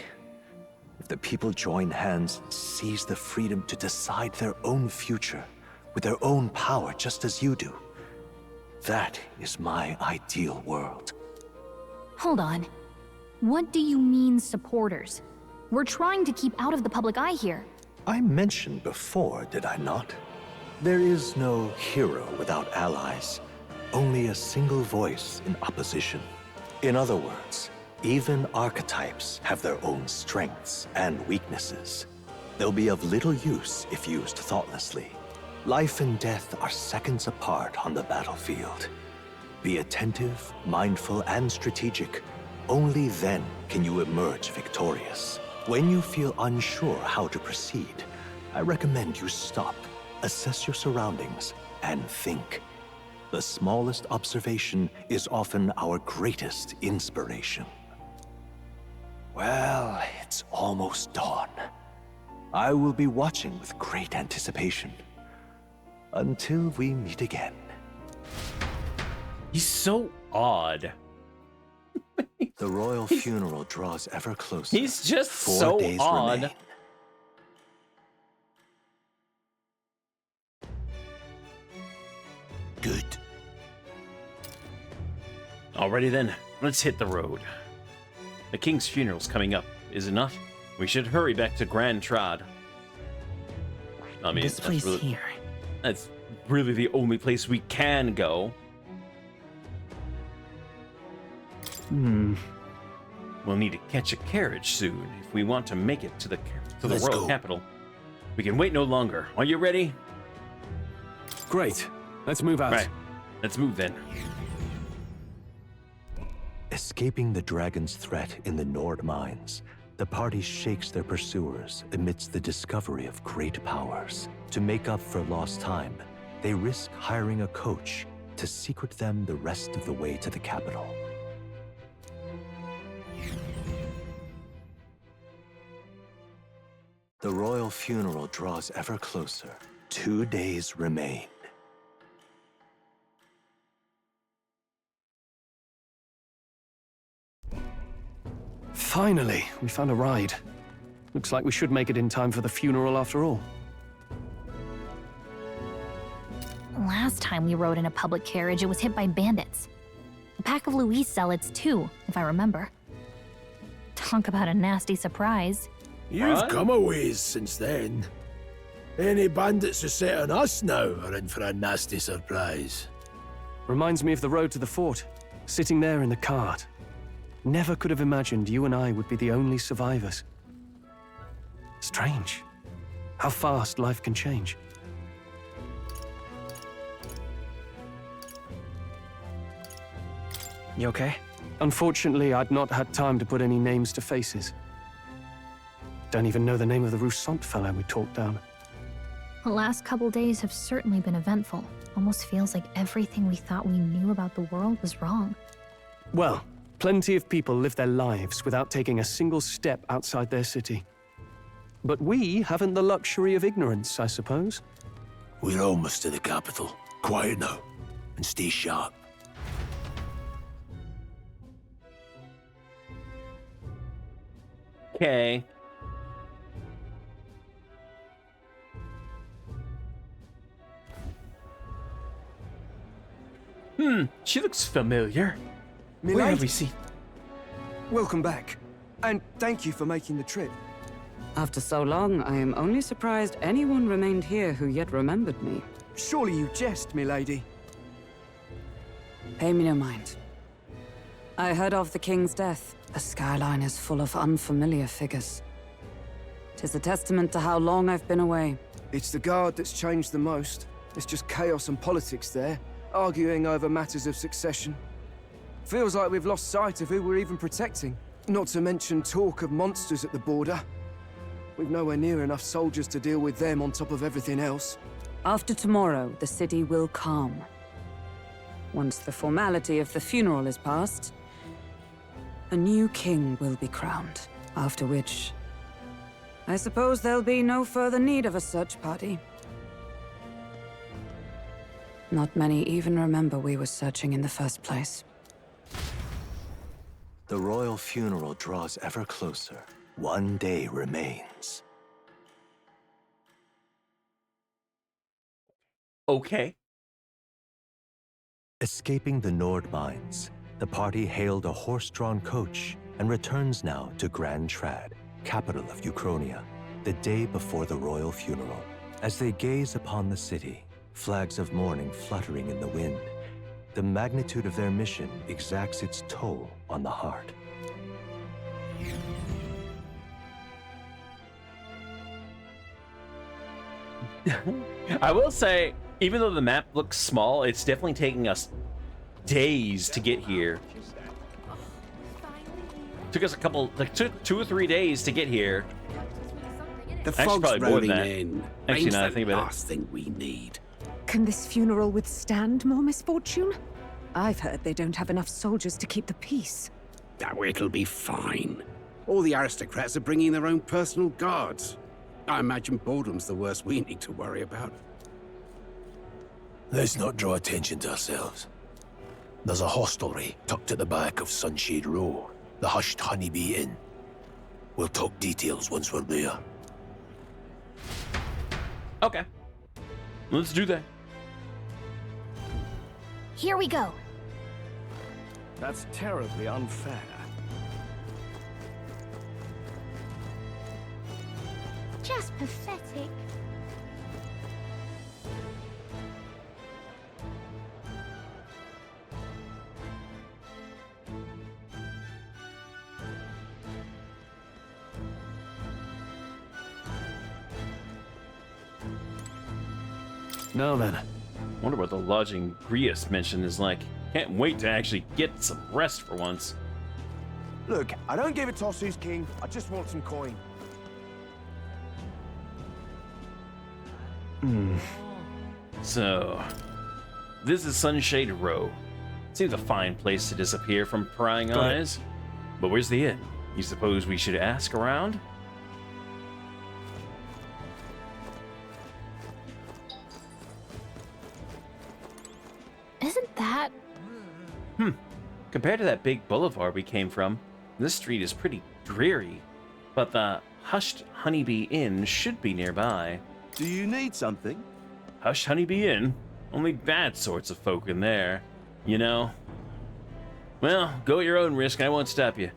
Speaker 9: if the people join hands and seize the freedom to decide their own future with their own power just as you do, that is my ideal world.
Speaker 4: Hold on. What do you mean, supporters? We're trying to keep out of the public eye here.
Speaker 9: I mentioned before, did I not? There is no hero without allies, only a single voice in opposition. In other words, even archetypes have their own strengths and weaknesses. They'll be of little use if used thoughtlessly. Life and death are seconds apart on the battlefield. Be attentive, mindful, and strategic. Only then can you emerge victorious. When you feel unsure how to proceed, I recommend you stop, assess your surroundings, and think. The smallest observation is often our greatest inspiration. Well, it's almost dawn. I will be watching with great anticipation. Until we meet again.
Speaker 1: He's so odd.
Speaker 9: The royal funeral draws ever closer.
Speaker 1: He's just
Speaker 9: 4
Speaker 1: so
Speaker 9: days
Speaker 1: odd.
Speaker 9: remain. Good.
Speaker 1: Alrighty then, let's hit the road. The king's funeral's coming up, is it not? We should hurry back to Grand Trad. I mean,
Speaker 10: This place
Speaker 1: really,
Speaker 10: here.
Speaker 1: that's really the only place we can go. We'll need to catch a carriage soon if we want to make it to the
Speaker 3: Let's
Speaker 1: royal
Speaker 3: go.
Speaker 1: capital. We can wait no longer. Are you ready?
Speaker 5: Great. Let's move out.
Speaker 1: Right. Let's move then.
Speaker 9: Escaping the dragon's threat in the Nord mines, the party shakes their pursuers amidst the discovery of great powers. To make up for lost time, they risk hiring a coach to secret them the rest of the way to the capital. The royal funeral draws ever closer. 2 days remain.
Speaker 5: Finally, we found a ride. Looks like we should make it in time for the funeral after all.
Speaker 4: Last time we rode in a public carriage, it was hit by bandits. A pack of Louis zealots, too, if I remember. Talk about a nasty surprise.
Speaker 3: You've
Speaker 1: What?
Speaker 3: come a ways since then. Any bandits who set on us now are in for a nasty surprise.
Speaker 5: Reminds me of the road to the fort, sitting there in the cart. Never could have imagined you and I would be the only survivors. Strange. How fast life can change.
Speaker 10: You okay?
Speaker 5: Unfortunately, I'd not had time to put any names to faces. Don't even know the name of the Roussant fellow we talked down.
Speaker 4: The last couple days have certainly been eventful. Almost feels like everything we thought we knew about the world was wrong.
Speaker 5: Well, plenty of people live their lives without taking a single step outside their city. But we haven't the luxury of ignorance, I suppose.
Speaker 3: We're almost to the capital. Quiet now, and stay sharp.
Speaker 1: Okay. She looks familiar. Where have we seen?
Speaker 11: Welcome back, and thank you for making the trip.
Speaker 10: After so long, I am only surprised anyone remained here who yet remembered me.
Speaker 11: Surely you jest, milady.
Speaker 10: Pay me no mind. I heard of the king's death. The skyline is full of unfamiliar figures. 'Tis a testament to how long I've been away.
Speaker 11: It's the Guard that's changed the most. It's just chaos and politics there, arguing over matters of succession. Feels like we've lost sight of who we're even protecting. Not to mention talk of monsters at the border. We've nowhere near enough soldiers to deal with them on top of everything else.
Speaker 10: After tomorrow, the city will calm. Once the formality of the funeral is past, a new king will be crowned. After which, I suppose there'll be no further need of a search party. Not many even remember we were searching in the first place.
Speaker 9: The royal funeral draws ever closer. One day remains.
Speaker 1: Okay.
Speaker 9: Escaping the Nord mines, the party hailed a horse-drawn coach and returns now to Grand Trad, capital of Uchronia, the day before the royal funeral. As they gaze upon the city, flags of mourning fluttering in the wind, the magnitude of their mission exacts its toll on the heart.
Speaker 1: I will say, even though the map looks small, it's definitely taking us days to get here. Took us a couple, like 2 or 3 days to get here.
Speaker 12: The
Speaker 1: Actually,
Speaker 12: fog's
Speaker 1: probably more than
Speaker 12: rolling
Speaker 1: that.
Speaker 12: in.
Speaker 1: Actually,
Speaker 12: Rain's
Speaker 1: now I
Speaker 12: the
Speaker 1: think about it.
Speaker 12: last thing we need.
Speaker 13: Can this funeral withstand more misfortune? I've heard they don't have enough soldiers to keep the peace.
Speaker 12: Oh, it'll be fine. All the aristocrats are bringing their own personal guards. I imagine boredom's the worst we need to worry about.
Speaker 3: Let's not draw attention to ourselves. There's a hostelry tucked at the back of Sunshade Row, the Hushed Honeybee Inn. We'll talk details once we're there.
Speaker 1: Okay. Let's do that.
Speaker 4: Here we go.
Speaker 5: That's terribly unfair.
Speaker 6: Just pathetic.
Speaker 5: Now then.
Speaker 1: Wonder what the lodging Grius mentioned is like. Can't wait to actually get some rest for once.
Speaker 11: Look, I don't give a toss who's king. I just want some coin.
Speaker 1: So, this is Sunshade Row. Seems a fine place to disappear from prying eyes. But where's the inn? You suppose we should ask around?
Speaker 4: Isn't that...
Speaker 1: Compared to that big boulevard we came from, this street is pretty dreary. But the Hushed Honeybee Inn should be nearby.
Speaker 14: Do you need something?
Speaker 1: Hushed Honeybee Inn? Only bad sorts of folk in there, you know? Well, go at your own risk, I won't stop you.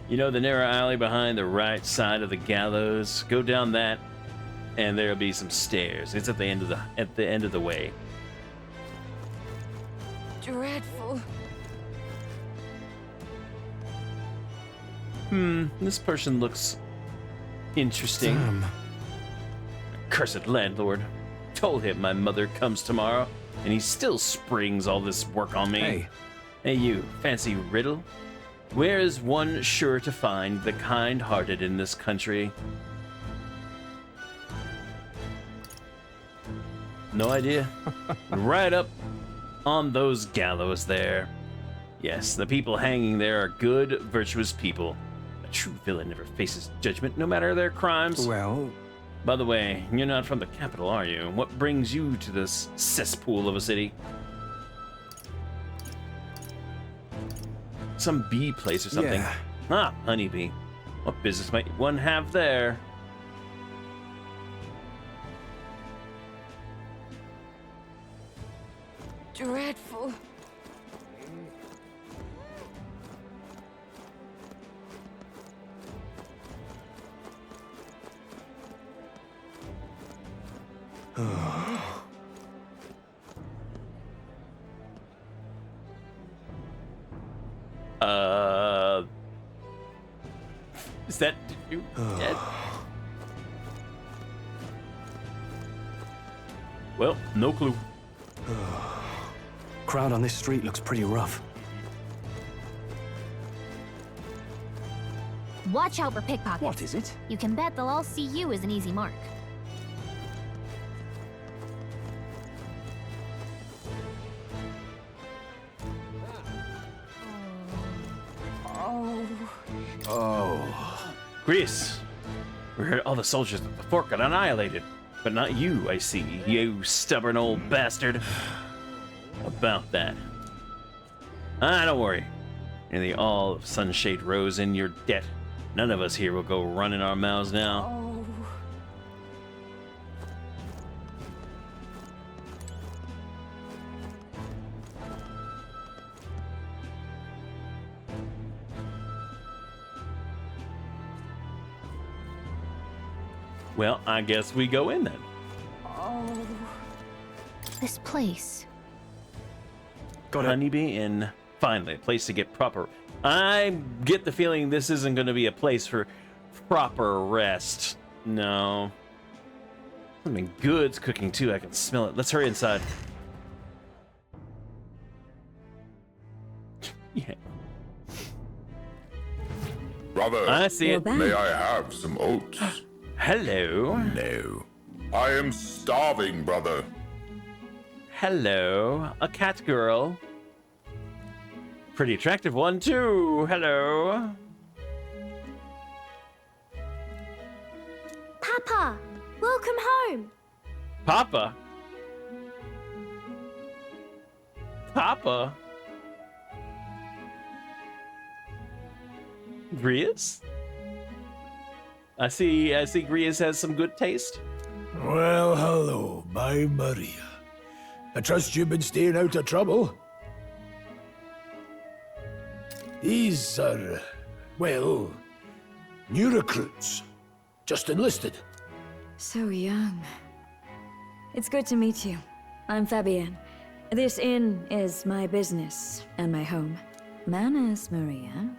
Speaker 1: You know the narrow alley behind the right side of the gallows? Go down that, and there'll be some stairs. It's at the end of the way.
Speaker 6: Dreadful.
Speaker 1: This person looks interesting. Cursed landlord. Told him my mother comes tomorrow, and he still springs all this work on me. Hey you, fancy riddle? Where is one sure to find the kind-hearted in this country? No idea. Right up on those gallows there. Yes, the people hanging there are good, virtuous people. A true villain never faces judgment, no matter their crimes.
Speaker 11: Well...
Speaker 1: By the way, you're not from the capital, are you? What brings you to this cesspool of a city? Some bee place or something.
Speaker 11: Yeah.
Speaker 1: Ah, honeybee. What business might one have there?
Speaker 6: Dreadful.
Speaker 1: Is that you dead? Well, no clue.
Speaker 5: Crowd on this street looks pretty rough.
Speaker 4: Watch out for pickpockets.
Speaker 8: What is it?
Speaker 4: You can bet they'll all see you as an easy mark.
Speaker 9: Oh.
Speaker 1: Grease. We heard all the soldiers at the fort got annihilated. But not you, I see. You stubborn old bastard. About that. Don't worry. In the all of Sunshade Rose in your debt. None of us here will go running our mouths now. Well, I guess we go in then.
Speaker 4: This place.
Speaker 5: Got it.
Speaker 1: Honeybee Inn. Finally, a place to get proper. I get the feeling this isn't going to be a place for proper rest. No. Something good's cooking too. I can smell it. Let's hurry inside. Yeah.
Speaker 14: Brother,
Speaker 1: I see it.
Speaker 14: may I have some oats?
Speaker 1: Hello.
Speaker 14: No. I am starving, brother.
Speaker 1: Hello. A cat girl. Pretty attractive one too. Hello.
Speaker 6: Papa, welcome home.
Speaker 1: Papa. Papa. Grias? I see Grias has some good taste.
Speaker 3: Well, hello, my Maria. I trust you've been staying out of trouble. These are, well, new recruits. Just enlisted.
Speaker 15: So young. It's good to meet you. I'm Fabienne. This inn is my business and my home. Manners, Maria.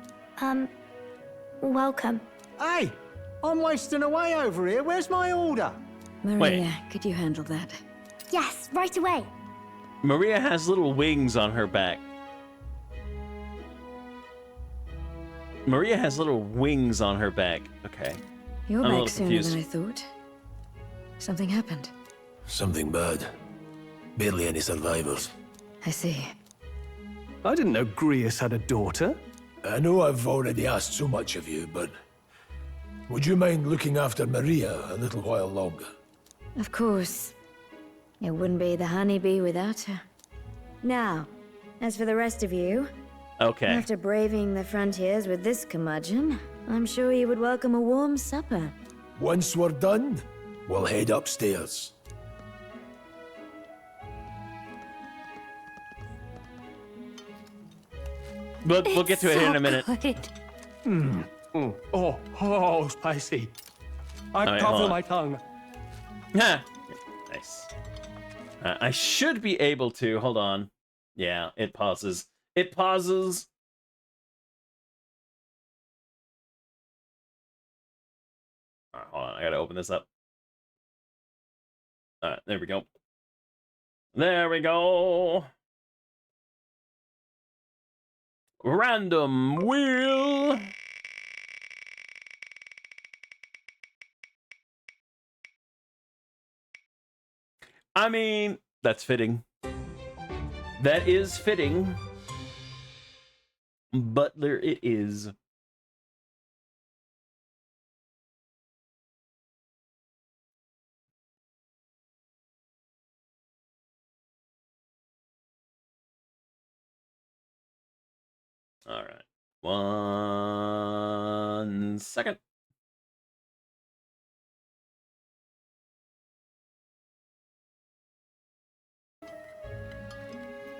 Speaker 6: Welcome.
Speaker 8: Hey, I'm wasting away over here. Where's my order?
Speaker 15: Maria, could you handle that?
Speaker 6: Yes, right away.
Speaker 1: Maria has little wings on her back. Maria has little wings on her back. Okay.
Speaker 15: You're
Speaker 1: I'm a
Speaker 15: back
Speaker 1: little
Speaker 15: sooner
Speaker 1: confused.
Speaker 15: than I thought. Something happened.
Speaker 3: Something bad. Barely any survivors.
Speaker 15: I see.
Speaker 5: I didn't know Grias had a daughter.
Speaker 3: I know I've already asked so much of you, but would you mind looking after Maria a little while longer?
Speaker 15: Of course. It wouldn't be the honeybee without her. Now, as for the rest of you,
Speaker 1: Okay.
Speaker 15: after braving the frontiers with this curmudgeon, I'm sure you would welcome a warm supper.
Speaker 3: Once we're done, we'll head upstairs.
Speaker 1: We'll get to it in a minute.
Speaker 5: Oh, spicy. I
Speaker 1: All right,
Speaker 5: can't
Speaker 1: hold
Speaker 5: feel
Speaker 1: on.
Speaker 5: my tongue.
Speaker 1: Ha! Nice. I should be able to. Hold on. Yeah, it pauses. It pauses. All right, hold on. I gotta open this up. All right, there we go. There we go. Random wheel. I mean, that's fitting. That is fitting. Butler it is. All right. 1 second.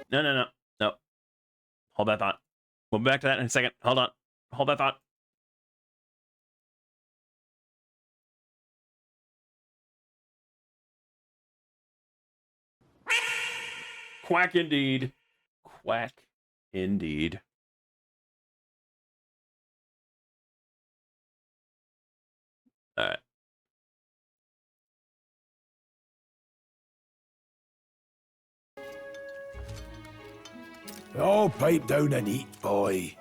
Speaker 1: No. Hold that thought. We'll be back to that in a second. Hold on. Hold that thought. Quack indeed. Quack indeed. All right.
Speaker 3: Oh, pipe down and eat, boy.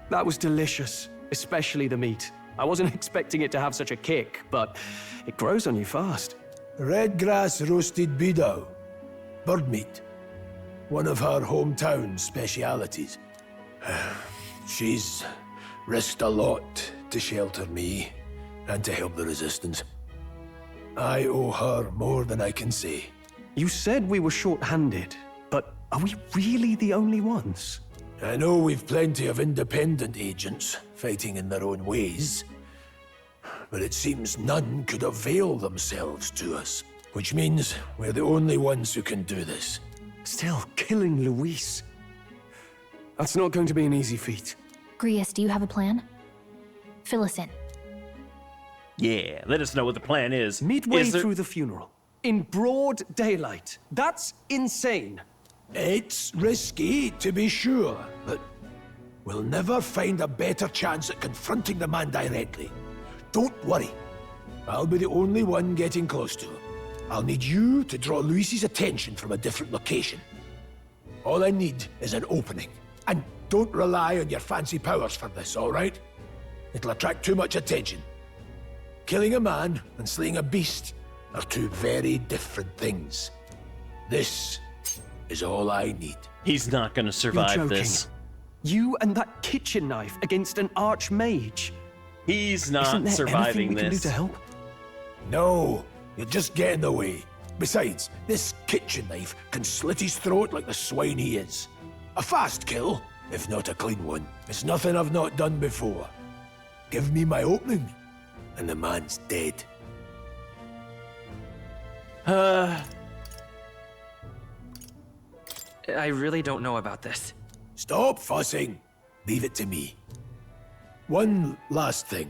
Speaker 5: That was delicious, especially the meat. I wasn't expecting it to have such a kick, but it grows on you fast.
Speaker 3: Red grass roasted beedow. Bird meat. One of her hometown specialities. She's risked a lot to shelter me and to help the resistance. I owe her more than I can say.
Speaker 5: You said we were short-handed, but are we really the only ones?
Speaker 3: I know we've plenty of independent agents fighting in their own ways, but it seems none could avail themselves to us, which means we're the only ones who can do this.
Speaker 5: Still, killing Luis. That's not going to be an easy feat.
Speaker 4: Grius, do you have a plan? Fill us in.
Speaker 1: Yeah, let us know what the plan is.
Speaker 5: Midway through the funeral, in broad daylight. That's insane.
Speaker 3: It's risky, to be sure, but we'll never find a better chance at confronting the man directly. Don't worry. I'll be the only one getting close to him. I'll need you to draw Luis's attention from a different location. All I need is an opening. And don't rely on your fancy powers for this, all right? It'll attract too much attention. Killing a man and slaying a beast are two very different things. This is all I need.
Speaker 1: He's not gonna survive this.
Speaker 5: You and that kitchen knife against an archmage.
Speaker 1: He's not
Speaker 5: Isn't there
Speaker 1: surviving
Speaker 5: anything we can do
Speaker 1: this.
Speaker 5: to help?
Speaker 3: No, you'll just get in the way. Besides, this kitchen knife can slit his throat like the swine he is. A fast kill, if not a clean one. It's nothing I've not done before. Give me my opening, and the man's dead.
Speaker 2: I really don't know about this.
Speaker 3: Stop fussing. Leave it to me. One last thing.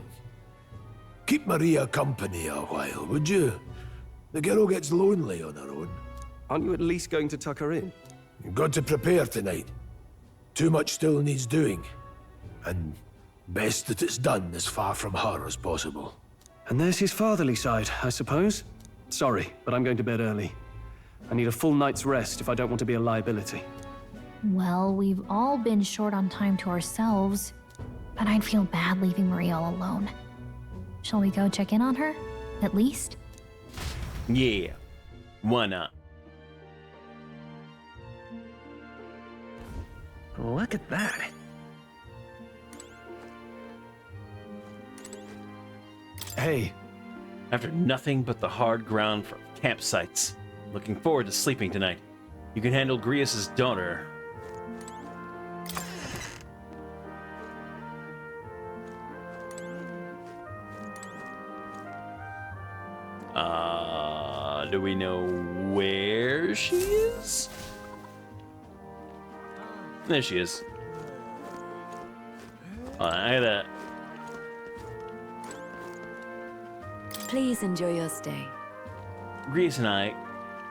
Speaker 3: Keep Maria company a while, would you? The girl gets lonely on her own.
Speaker 5: Aren't you at least going to tuck her in?
Speaker 3: You've got to prepare tonight. Too much still needs doing. And best that it's done as far from her as possible.
Speaker 5: And there's his fatherly side, I suppose. Sorry, but I'm going to bed early. I need a full night's rest if I don't want to be a liability.
Speaker 4: Well, we've all been short on time to ourselves, but I'd feel bad leaving Maria all alone. Shall we go check in on her? At least?
Speaker 1: Yeah. Why not?
Speaker 2: Look at that.
Speaker 5: Hey.
Speaker 1: After nothing but the hard ground from campsites. Looking forward to sleeping tonight. You can handle Grius's daughter. Do we know where she is? There she is. I gotta...
Speaker 15: Please enjoy your stay.
Speaker 1: Grius and I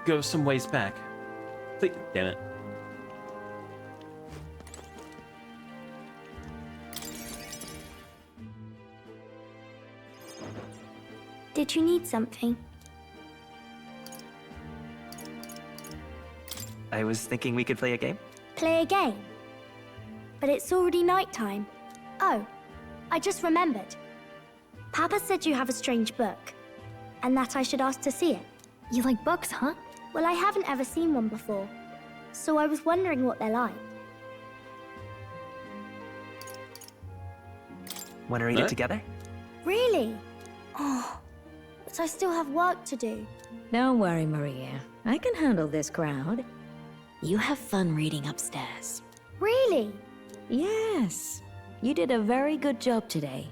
Speaker 1: go some ways back. Damn it.
Speaker 6: Did you need something?
Speaker 2: I was thinking we could play a game.
Speaker 6: Play a game? But it's already nighttime. Oh, I just remembered. Papa said you have a strange book, and that I should ask to see it.
Speaker 4: You like books, huh?
Speaker 6: Well, I haven't ever seen one before, so I was wondering what they're like.
Speaker 2: Want to read it together?
Speaker 6: Really? Oh, but I still have work to do.
Speaker 15: Don't worry, Maria. I can handle this crowd. You have fun reading upstairs.
Speaker 6: Really?
Speaker 15: Yes. You did a very good job today.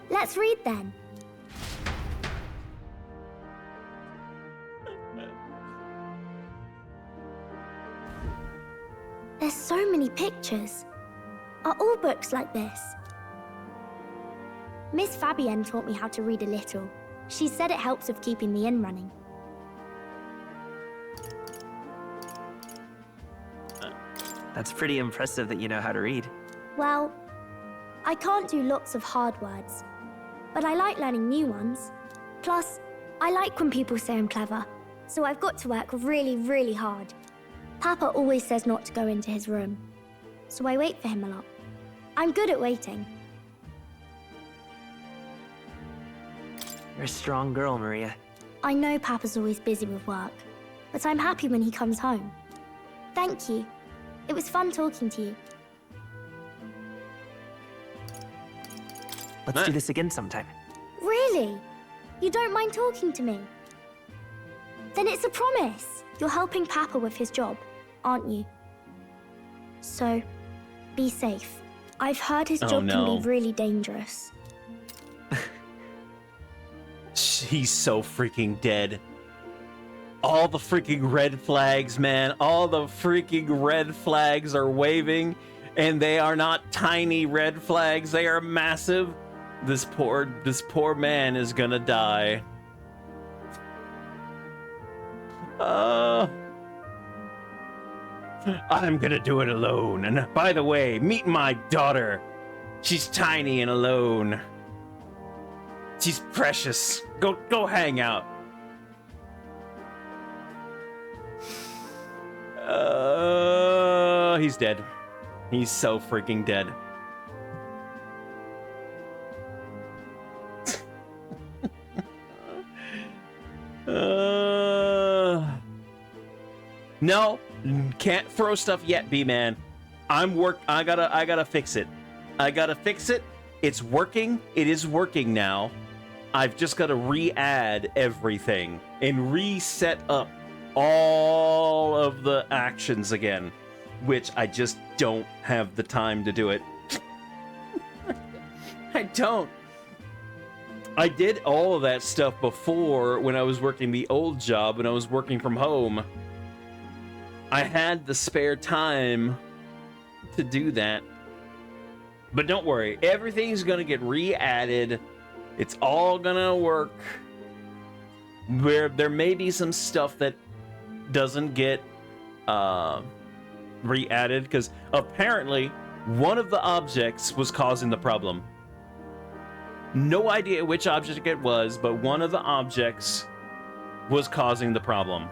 Speaker 6: Let's read then. There's so many pictures. Are all books like this? Miss Fabienne taught me how to read a little. She said it helps with keeping the inn running.
Speaker 2: That's pretty impressive that you know how to read.
Speaker 6: Well, I can't do lots of hard words, but I like learning new ones. Plus, I like when people say I'm clever, so I've got to work really, really hard. Papa always says not to go into his room, so I wait for him a lot. I'm good at waiting.
Speaker 16: You're a strong girl, Maria.
Speaker 6: I know Papa's always busy with work, but I'm happy when he comes home. Thank you. It was fun talking to you.
Speaker 16: Let's do this again sometime.
Speaker 6: Really? You don't mind talking to me? Then it's a promise. You're helping Papa with his job, aren't you? So, be safe. I've heard his job can be really dangerous.
Speaker 1: He's so freaking dead. All the freaking red flags, man. All the freaking red flags are waving, and they are not tiny red flags. They are massive. This poor man is gonna die. I'm gonna do it alone. And by the way, meet my daughter. She's tiny and alone. She's precious. Go hang out. He's dead. He's so freaking dead. No, can't throw stuff yet, B-Man. I gotta fix it. I gotta fix it. It's working. It is working now. I've just gotta re-add everything and reset up all of the actions again, which I just don't have the time to do it. I don't. I did all of that stuff before when I was working the old job, when I was working from home. I had the spare time to do that. But don't worry, everything's gonna get re-added. It's all gonna work. Where there may be some stuff that doesn't get re-added, because apparently one of the objects was causing the problem. No idea which object it was, but one of the objects was causing the problem.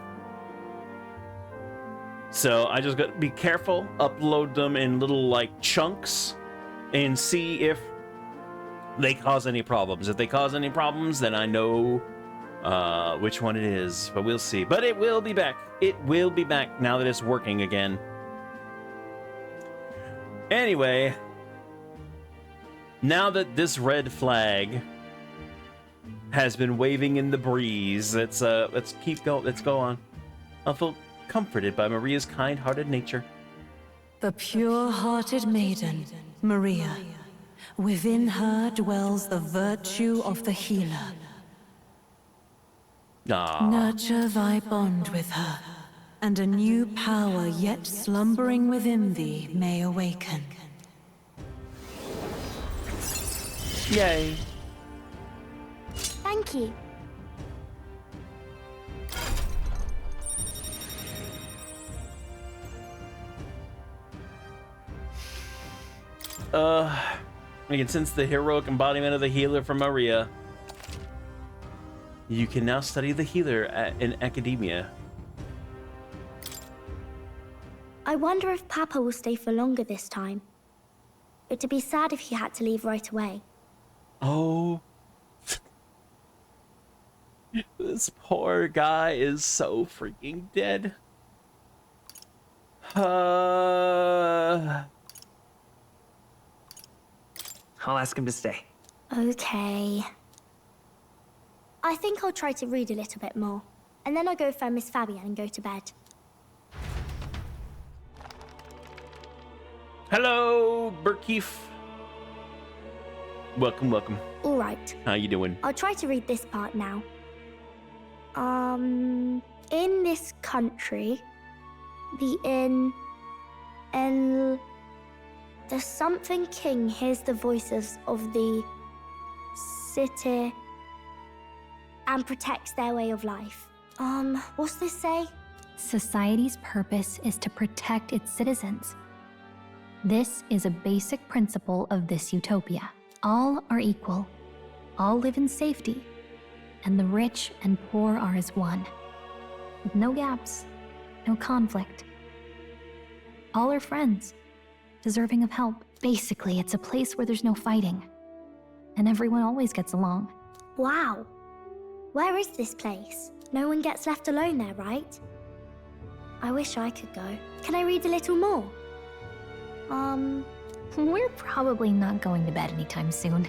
Speaker 1: So I just got to be careful, upload them in little like chunks, and see if they cause any problems. If they cause any problems, then I know which one it is, but we'll see. But it will be back. It will be back now that it's working again. Anyway, now that this red flag has been waving in the breeze, let's keep going. Let's go on. I feel comforted by Maria's kind-hearted nature.
Speaker 13: The pure-hearted maiden, Maria. Within her dwells the virtue of the healer. Nurture thy bond with her, and a new power yet slumbering within thee may awaken.
Speaker 1: Yay.
Speaker 6: Thank you.
Speaker 1: I can sense the heroic embodiment of the healer from Maria. You can now study the healer in academia.
Speaker 6: I wonder if Papa will stay for longer this time. It'd be sad if he had to leave right away.
Speaker 1: Oh. This poor guy is so freaking dead.
Speaker 16: I'll ask him to stay.
Speaker 6: Okay. I think I'll try to read a little bit more, and then I'll go find Miss Fabienne and go to bed.
Speaker 1: Hello, Burkeef. Welcome, welcome.
Speaker 6: All right.
Speaker 1: How you doing?
Speaker 6: I'll try to read this part now. In this country, the something king hears the voices of the city and protects their way of life. What's this say?
Speaker 4: Society's purpose is to protect its citizens. This is a basic principle of this utopia. All are equal. All live in safety. and the rich and poor are as one. With no gaps, no conflict. All are friends, deserving of help. Basically, it's a place where there's no fighting, and everyone always gets along.
Speaker 6: Wow. Where is this place? No one gets left alone there, right? I wish I could go. Can I read a little more?
Speaker 4: We're probably not going to bed anytime soon.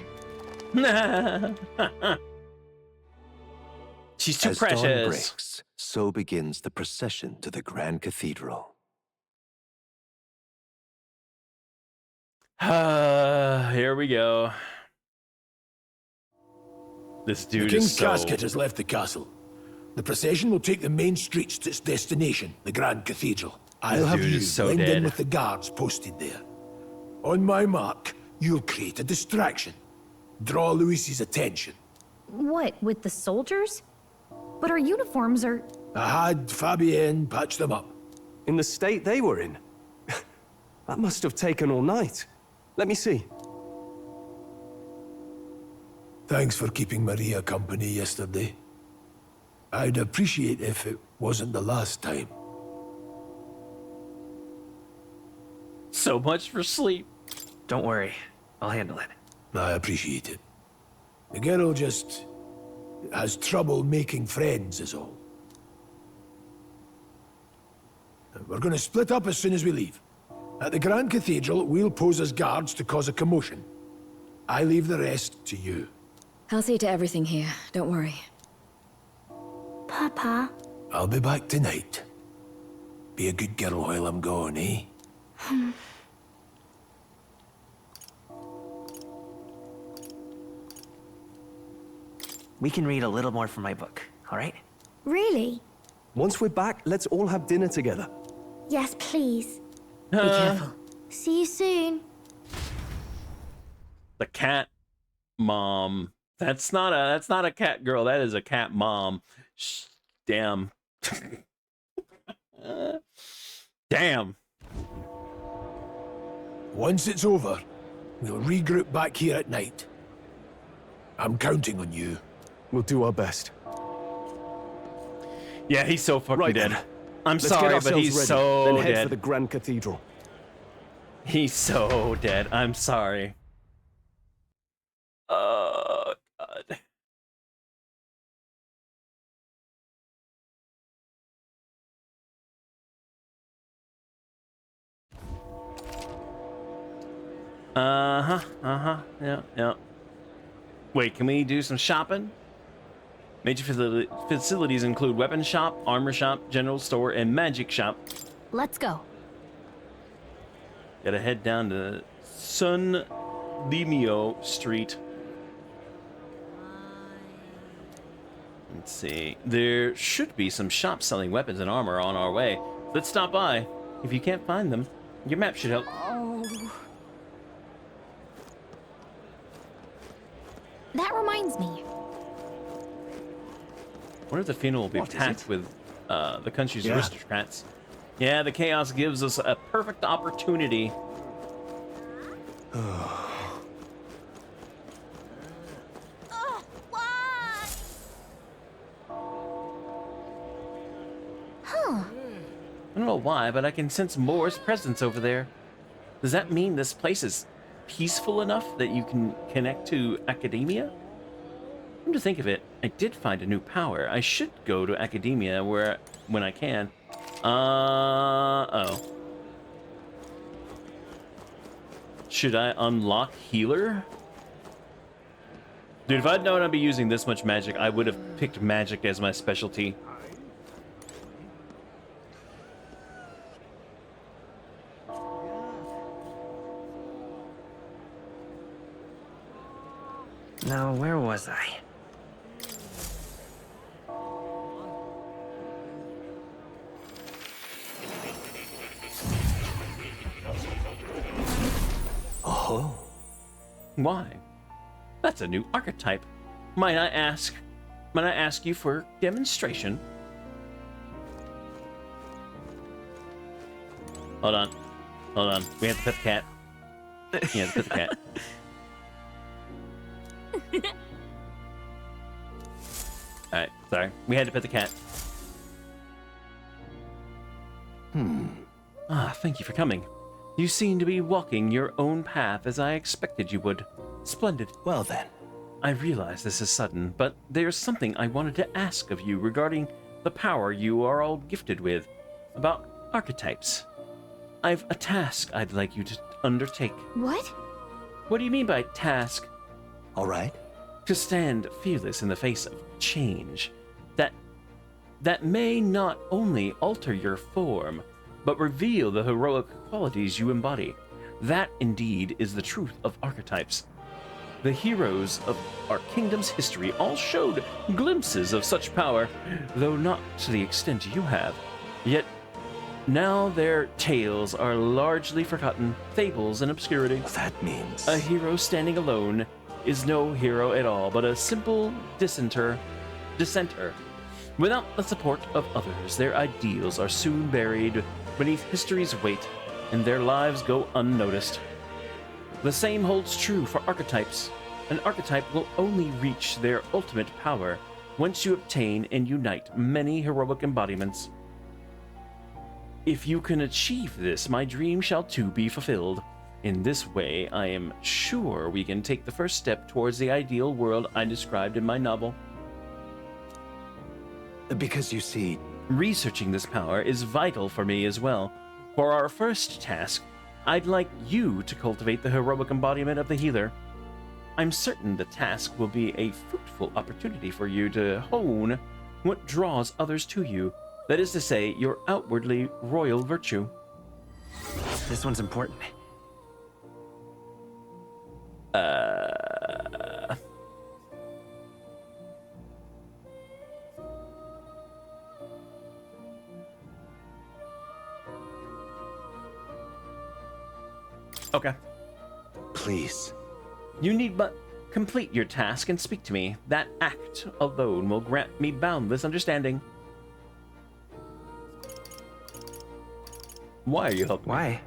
Speaker 1: She's too
Speaker 9: As
Speaker 1: precious.
Speaker 9: dawn breaks, so begins the procession to the Grand Cathedral.
Speaker 1: Here we go. This dude
Speaker 3: The King's
Speaker 1: is so...
Speaker 3: casket has left the castle. The procession will take the main streets to its destination, the Grand Cathedral. I'll have
Speaker 1: dude
Speaker 3: you
Speaker 1: is so
Speaker 3: blend
Speaker 1: dead.
Speaker 3: in with the guards posted there. On my mark, you'll create a distraction. Draw Luis's attention.
Speaker 4: What, with the soldiers? But our uniforms are...
Speaker 3: I had Fabienne patch them up.
Speaker 5: In the state they were in? That must have taken all night. Let me see.
Speaker 3: Thanks for keeping Maria company yesterday. I'd appreciate if it wasn't the last time.
Speaker 1: So much for sleep.
Speaker 16: Don't worry. I'll handle it.
Speaker 3: I appreciate it. The girl just has trouble making friends is all. We're going to split up as soon as we leave. At the Grand Cathedral, we'll pose as guards to cause a commotion. I leave the rest to you.
Speaker 15: I'll see to everything here. Don't worry.
Speaker 6: Papa.
Speaker 3: I'll be back tonight. Be a good girl while I'm gone, eh?
Speaker 16: We can read a little more from my book, all right?
Speaker 6: Really?
Speaker 5: Once we're back, let's all have dinner together.
Speaker 6: Yes, please.
Speaker 15: Be careful.
Speaker 6: See you soon.
Speaker 1: The cat mom. That's not a cat girl. That is a cat mom. Damn. Damn.
Speaker 3: Once it's over, we'll regroup back here at night. I'm counting on you.
Speaker 5: We'll do our best.
Speaker 1: Yeah, he's so fucking
Speaker 5: Right
Speaker 1: dead.
Speaker 5: then.
Speaker 1: I'm
Speaker 5: Let's
Speaker 1: sorry,
Speaker 5: get
Speaker 1: but he's
Speaker 5: ourselves ready,
Speaker 1: so
Speaker 5: then head
Speaker 1: dead.
Speaker 5: for the Grand Cathedral.
Speaker 1: He's so dead. I'm sorry. Oh, God. Yeah. Wait, can we do some shopping? Major facilities include weapon shop, armor shop, general store, and magic shop.
Speaker 4: Let's go.
Speaker 1: Gotta head down to Sun Limio Street. Let's see. There should be some shops selling weapons and armor on our way. Let's stop by. If you can't find them, your map should help.
Speaker 4: Oh. That reminds me.
Speaker 1: What if the funeral will be packed with the country's aristocrats? Yeah, the chaos gives us a perfect opportunity.
Speaker 4: Huh.
Speaker 1: I don't know why, but I can sense Moore's presence over there. Does that mean this place is peaceful enough that you can connect to academia? Come to think of it, I did find a new power. I should go to academia when I can. Oh. Should I unlock healer? Dude, if I'd known I'd be using this much magic, I would have picked magic as my specialty.
Speaker 16: Now, where was I?
Speaker 9: Oh.
Speaker 1: Why? That's a new archetype. Might I ask you for demonstration? Hold on. We have to pet the cat. Yeah, pet the cat. Sorry, we had to pet the cat. Ah, thank you for coming. You seem to be walking your own path as I expected you would. Splendid.
Speaker 9: Well then.
Speaker 1: I realize this is sudden, but there's something I wanted to ask of you regarding the power you are all gifted with, about archetypes. I've a task I'd like you to undertake.
Speaker 6: What?
Speaker 1: What do you mean by task?
Speaker 9: All right.
Speaker 1: To stand fearless in the face of change. That may not only alter your form, but reveal the heroic qualities you embody. That indeed is the truth of archetypes. The heroes of our kingdom's history all showed glimpses of such power, though not to the extent you have. Yet now their tales are largely forgotten, fables and obscurity.
Speaker 9: That means
Speaker 1: a hero standing alone is no hero at all, but a simple dissenter. Without the support of others, their ideals are soon buried beneath history's weight, and their lives go unnoticed. The same holds true for archetypes. An archetype will only reach their ultimate power once you obtain and unite many heroic embodiments. If you can achieve this, my dream shall too be fulfilled. In this way, I am sure we can take the first step towards the ideal world I described in my novel.
Speaker 9: Because you see,
Speaker 1: researching this power is vital for me as well. For our first task, I'd like you to cultivate the heroic embodiment of the healer. I'm certain the task will be a fruitful opportunity for you to hone what draws others to you. That is to say, your outwardly royal virtue.
Speaker 16: This one's important.
Speaker 1: Okay.
Speaker 9: Please.
Speaker 1: You need but complete your task and speak to me. That act alone will grant me boundless understanding. Why are you helping me?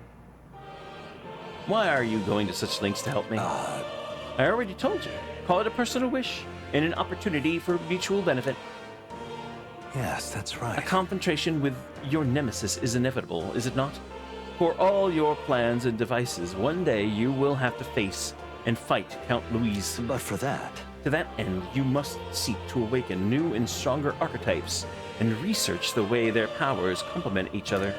Speaker 1: Why are you going to such lengths to help me? I already told you. Call it a personal wish and an opportunity for mutual benefit.
Speaker 9: Yes, that's right.
Speaker 1: A confrontation with your nemesis is inevitable, is it not? For all your plans and devices, one day you will have to face and fight Count Louise.
Speaker 9: But for that...
Speaker 1: To that end, you must seek to awaken new and stronger archetypes and research the way their powers complement each other.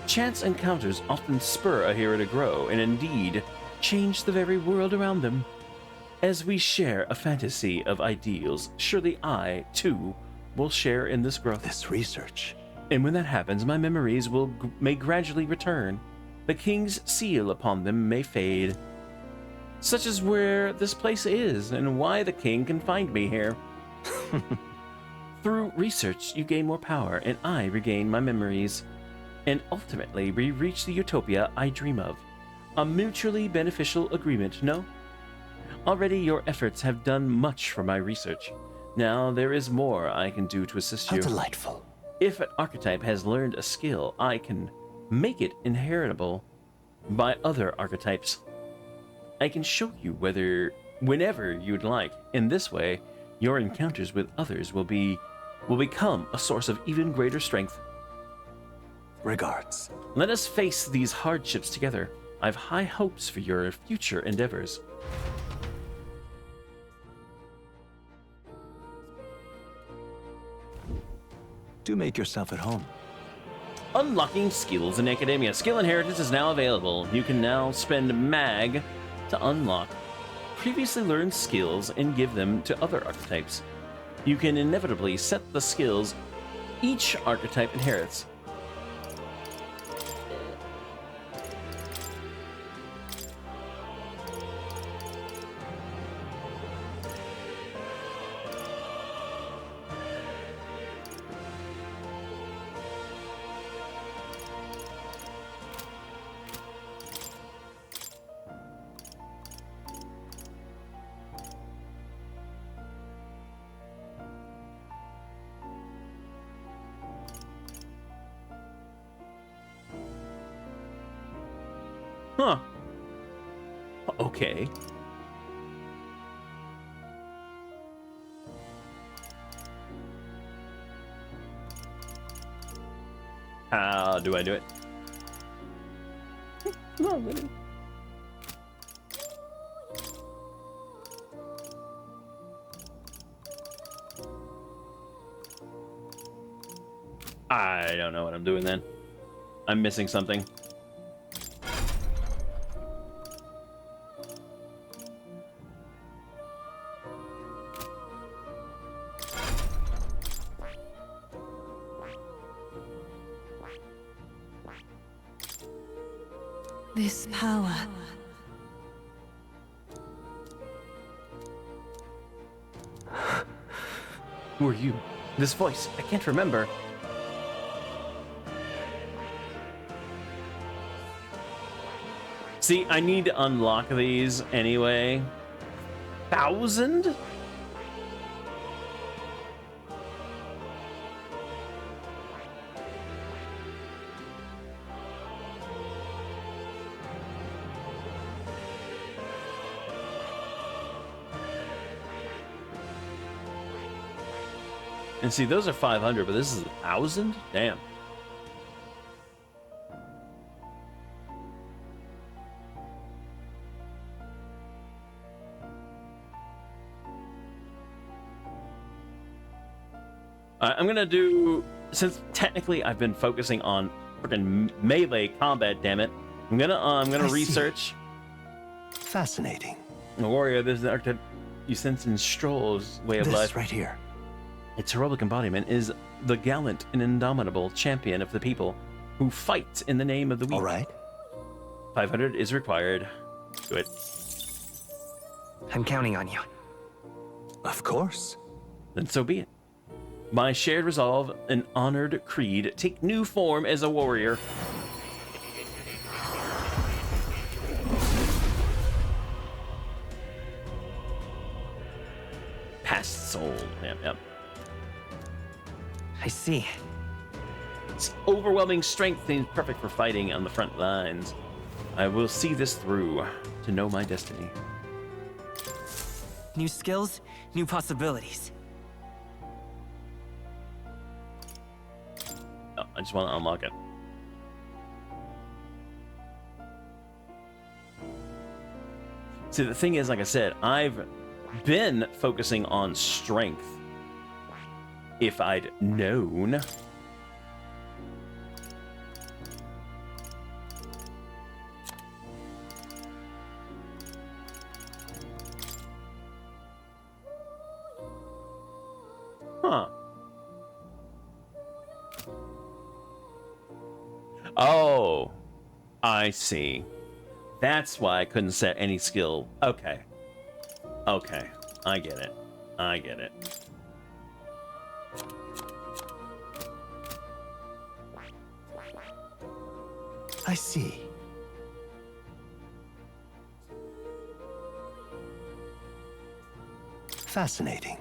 Speaker 1: Chance encounters often spur a hero to grow, and indeed, change the very world around them. As we share a fantasy of ideals, surely I, too, will share in this growth.
Speaker 9: This research.
Speaker 1: And when that happens, my memories may gradually return. The king's seal upon them may fade. Such is where this place is, and why the king can find me here. Through research, you gain more power, and I regain my memories. And ultimately, we reach the utopia I dream of. A mutually beneficial agreement, no? Already your efforts have done much for my research. Now there is more I can do to assist you.
Speaker 9: How delightful.
Speaker 1: If an archetype has learned a skill, I can make it inheritable by other archetypes. I can show you whenever you'd like. In this way, your encounters with others will become a source of even greater strength.
Speaker 9: Regards.
Speaker 1: Let us face these hardships together. I've high hopes for your future endeavors.
Speaker 9: Do make yourself at home.
Speaker 1: Unlocking skills in Academia. Skill Inheritance is now available. You can now spend mag to unlock previously learned skills and give them to other archetypes. You can inevitably set the skills each archetype inherits. Huh. Okay. How do I do it? Not really. I don't know what I'm doing then. I'm missing something.
Speaker 13: This power.
Speaker 1: Who are you? This voice, I can't remember. See, I need to unlock these anyway. 1,000? And see, those are 500, but this is 1,000? Damn. I'm gonna do, since technically I've been focusing on freaking melee combat, damn it. I'm gonna research.
Speaker 9: Fascinating.
Speaker 1: A warrior, this is the archetype you sense in Stroll's way of
Speaker 9: This
Speaker 1: life.
Speaker 9: right here.
Speaker 1: Its heroic embodiment is the gallant and indomitable champion of the people who fights in the name of the weak.
Speaker 9: All right.
Speaker 1: 500 is required. Do it.
Speaker 16: I'm counting on you.
Speaker 9: Of course.
Speaker 1: Then so be it. My shared resolve and honored creed take new form as a warrior. Past soul. Yep.
Speaker 16: I see.
Speaker 1: Its overwhelming strength seems perfect for fighting on the front lines. I will see this through to know my destiny.
Speaker 16: New skills, new possibilities.
Speaker 1: Oh, I just want to unlock it. See, the thing is, like I said, I've been focusing on strength. If I'd known. Huh. Oh, I see. That's why I couldn't set any skill. Okay. Okay. I get it. I get it.
Speaker 9: I see. Fascinating.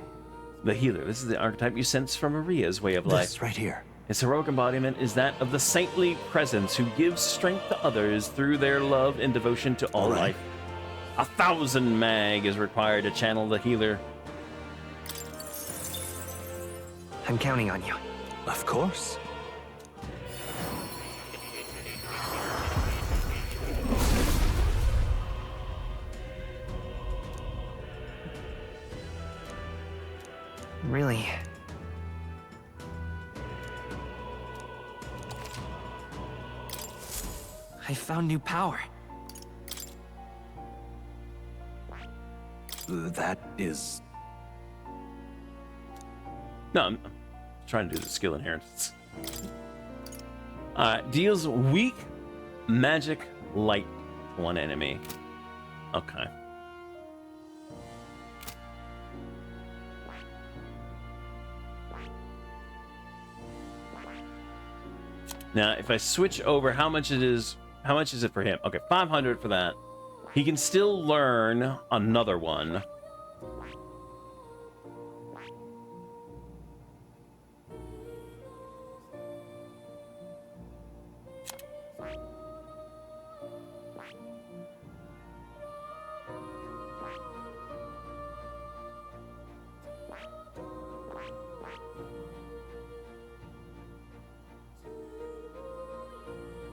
Speaker 1: The healer. This is the archetype you sense from Maria's way of life.
Speaker 9: This right here.
Speaker 1: Its heroic embodiment is that of the saintly presence who gives strength to others through their love and devotion to all life. 1,000 mag is required to channel the healer.
Speaker 16: I'm counting on you.
Speaker 9: Of course.
Speaker 16: Really? I found new power.
Speaker 9: That is...
Speaker 1: No, I'm trying to do the skill inheritance. Deals weak magic light to one enemy. Okay. Now, if I switch over, how much is it for him? Okay, 500 for that. He can still learn another one.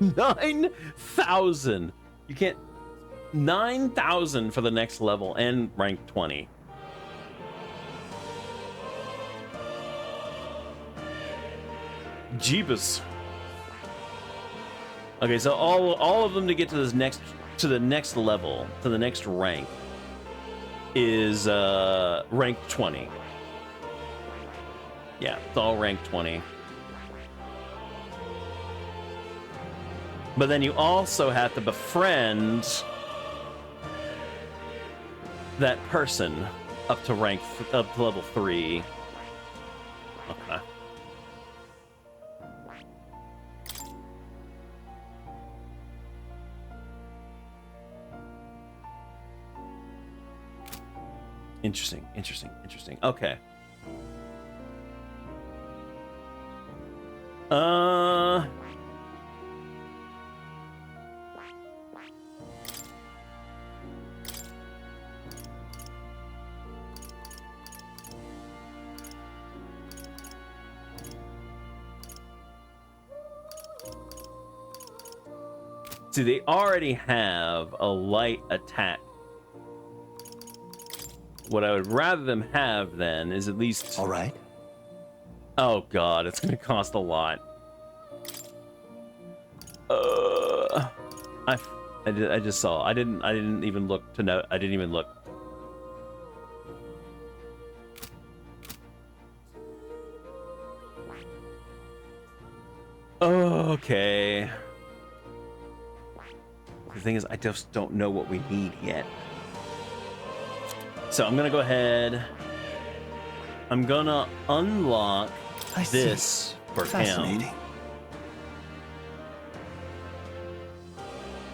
Speaker 1: 9,000. You can't. 9,000 for the next level and rank 20. Jeebus. Okay, so all of them to get to this next the next level, to the next rank, is rank 20. Yeah, it's all rank 20. But then you also have to befriend that person up to level 3. Okay. Interesting. Okay. See, they already have a light attack. What I would rather them have then is at least...
Speaker 9: All right.
Speaker 1: Oh god, it's gonna cost a lot. I just saw. I didn't even look to know. I didn't even look. Okay. The thing is, I just don't know what we need yet. So I'm gonna go ahead. I'm gonna unlock this for him.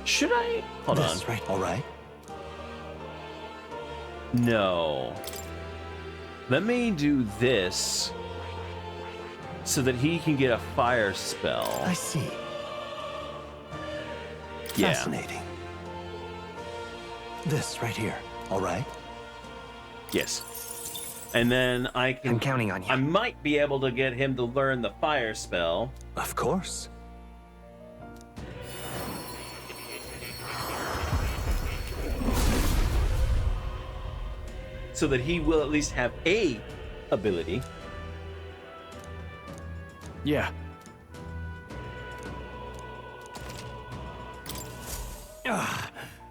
Speaker 1: Should I? Hold on.
Speaker 9: Right. All right.
Speaker 1: No. Let me do this so that he can get a fire spell.
Speaker 9: I see.
Speaker 1: Yeah.
Speaker 9: Fascinating. This right here. All right.
Speaker 1: Yes. And then I'm
Speaker 16: counting on you.
Speaker 1: I might be able to get him to learn the fire spell.
Speaker 9: Of course.
Speaker 1: So that he will at least have a ability.
Speaker 5: Yeah.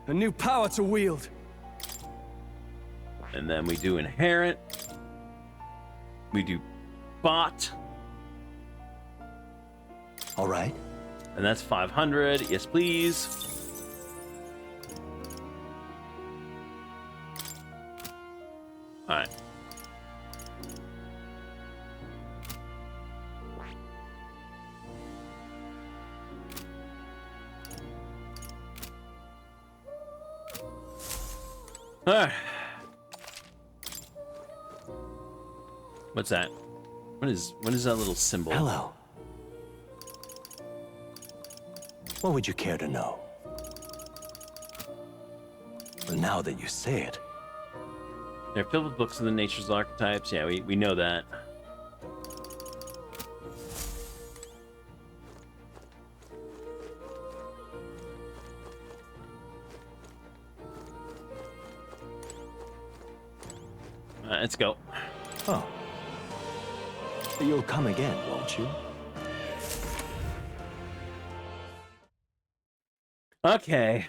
Speaker 5: A new power to wield.
Speaker 1: And then we do inherent. We do bot.
Speaker 9: All right.
Speaker 1: And that's 500. Yes, please. All right. All right. What's that? What is that little symbol?
Speaker 9: Hello. What would you care to know? Well, now that you say it.
Speaker 1: They're filled with books of the nature's archetypes. Yeah, we know that. Let's go.
Speaker 9: Oh. You'll come again, won't you?
Speaker 1: Okay.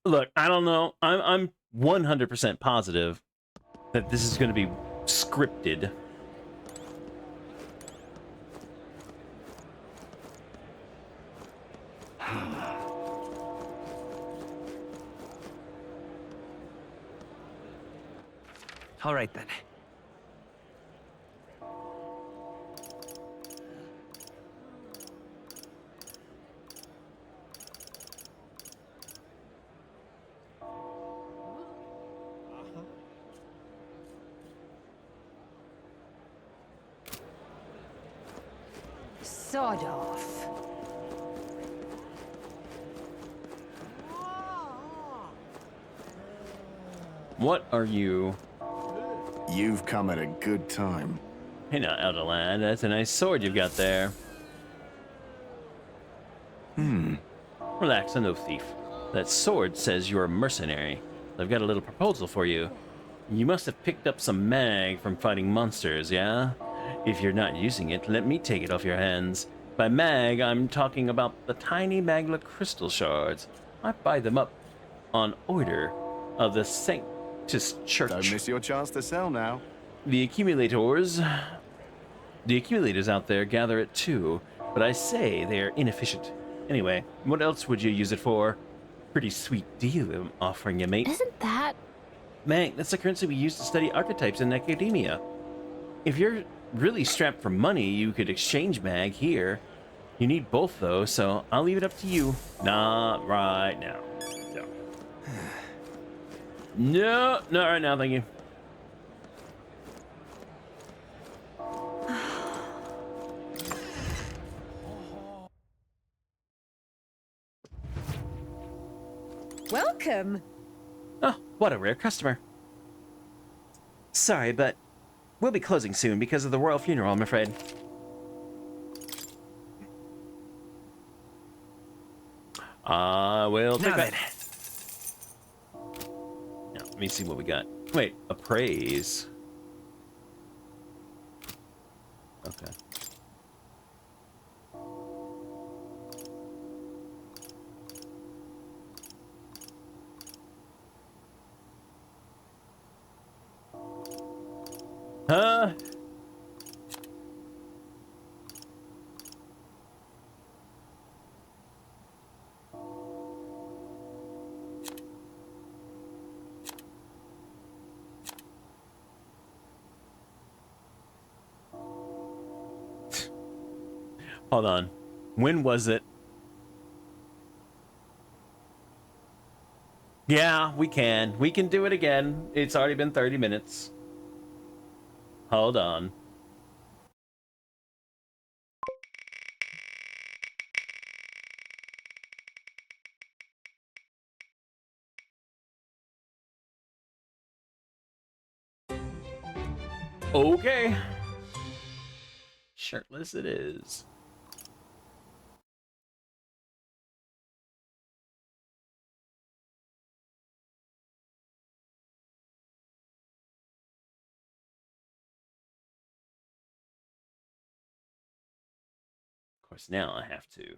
Speaker 1: Look, I don't know. I'm 100% positive that this is going to be scripted.
Speaker 16: All right then.
Speaker 13: Sod off.
Speaker 1: What are you?
Speaker 17: You've come at a good time.
Speaker 1: Hey now, elder lad, that's a nice sword you've got there. Relax, I'm no thief. That sword says you're a mercenary. I've got a little proposal for you. You must have picked up some mag from fighting monsters, yeah? If you're not using it, let me take it off your hands. By mag, I'm talking about the tiny magla crystal shards. I buy them up on order of the Sanctus Church.
Speaker 17: Don't miss your chance to sell now.
Speaker 1: The accumulators out there gather it too, but I say they are inefficient. Anyway, what else would you use it for? Pretty sweet deal I'm offering you, mate.
Speaker 4: Isn't that...
Speaker 1: Mag, that's the currency we use to study archetypes in academia. If you're really strapped for money, you could exchange mag here. You need both, though, so I'll leave it up to you. Not right now. No. No, not right now, thank you.
Speaker 7: Welcome.
Speaker 1: Oh, what a rare customer. Sorry, but we'll be closing soon because of the royal funeral, I'm afraid. We'll take that. Now, let me see what we got. Wait, appraise. Okay. Huh? Hold on. When was it? Yeah, we can. We can do it again. It's already been 30 minutes. Hold on. Okay. Shirtless it is. Of course, now I have to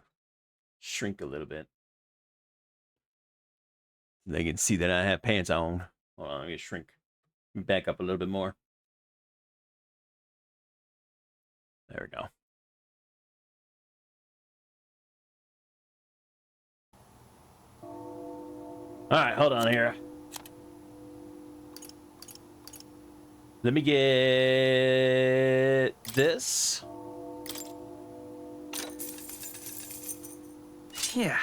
Speaker 1: shrink a little bit. They can see that I have pants on. Hold on, let me shrink. Back up a little bit more. There we go. All right, hold on here. Let me get this. Yeah.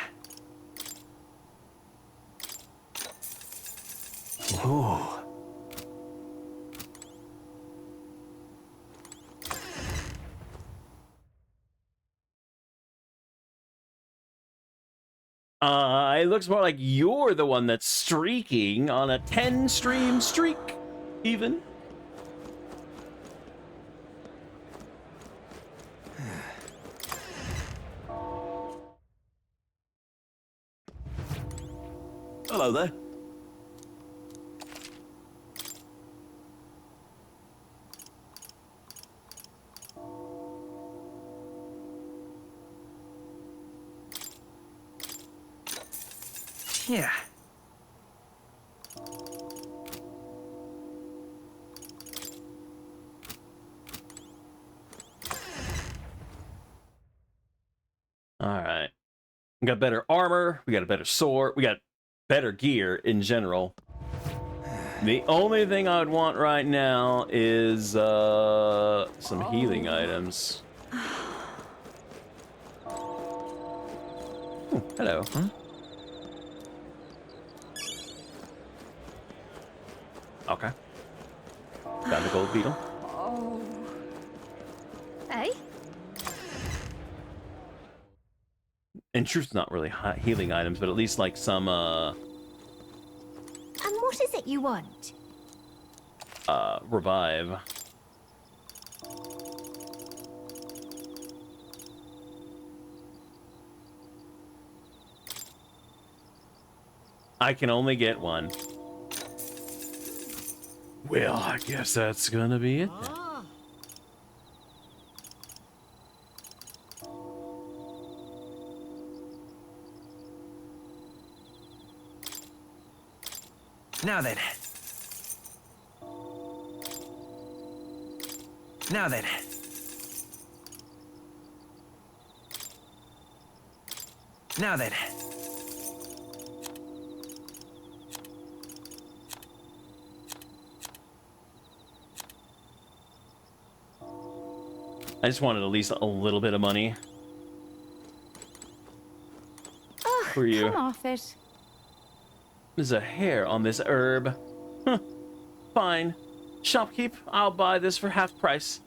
Speaker 1: Ooh. It looks more like you're the one that's streaking on a 10-stream streak, even. Hello there. Yeah. All right. We got better armor. We got a better sword. We got better gear in general. The only thing I would want right now is some healing items. Ooh, hello. Huh? Okay. Found the gold beetle.
Speaker 6: Oh. Hey?
Speaker 1: In truth, not really healing items, but at least like some,
Speaker 6: And what is it you want?
Speaker 1: revive. I can only get one. Well, I guess that's gonna be it then.
Speaker 2: Now then. Now then. Now then.
Speaker 1: I just wanted at least a little bit of money. For you.
Speaker 18: Come off it.
Speaker 1: There's a hair on this herb. Huh. Fine. Shopkeep, I'll buy this for half price.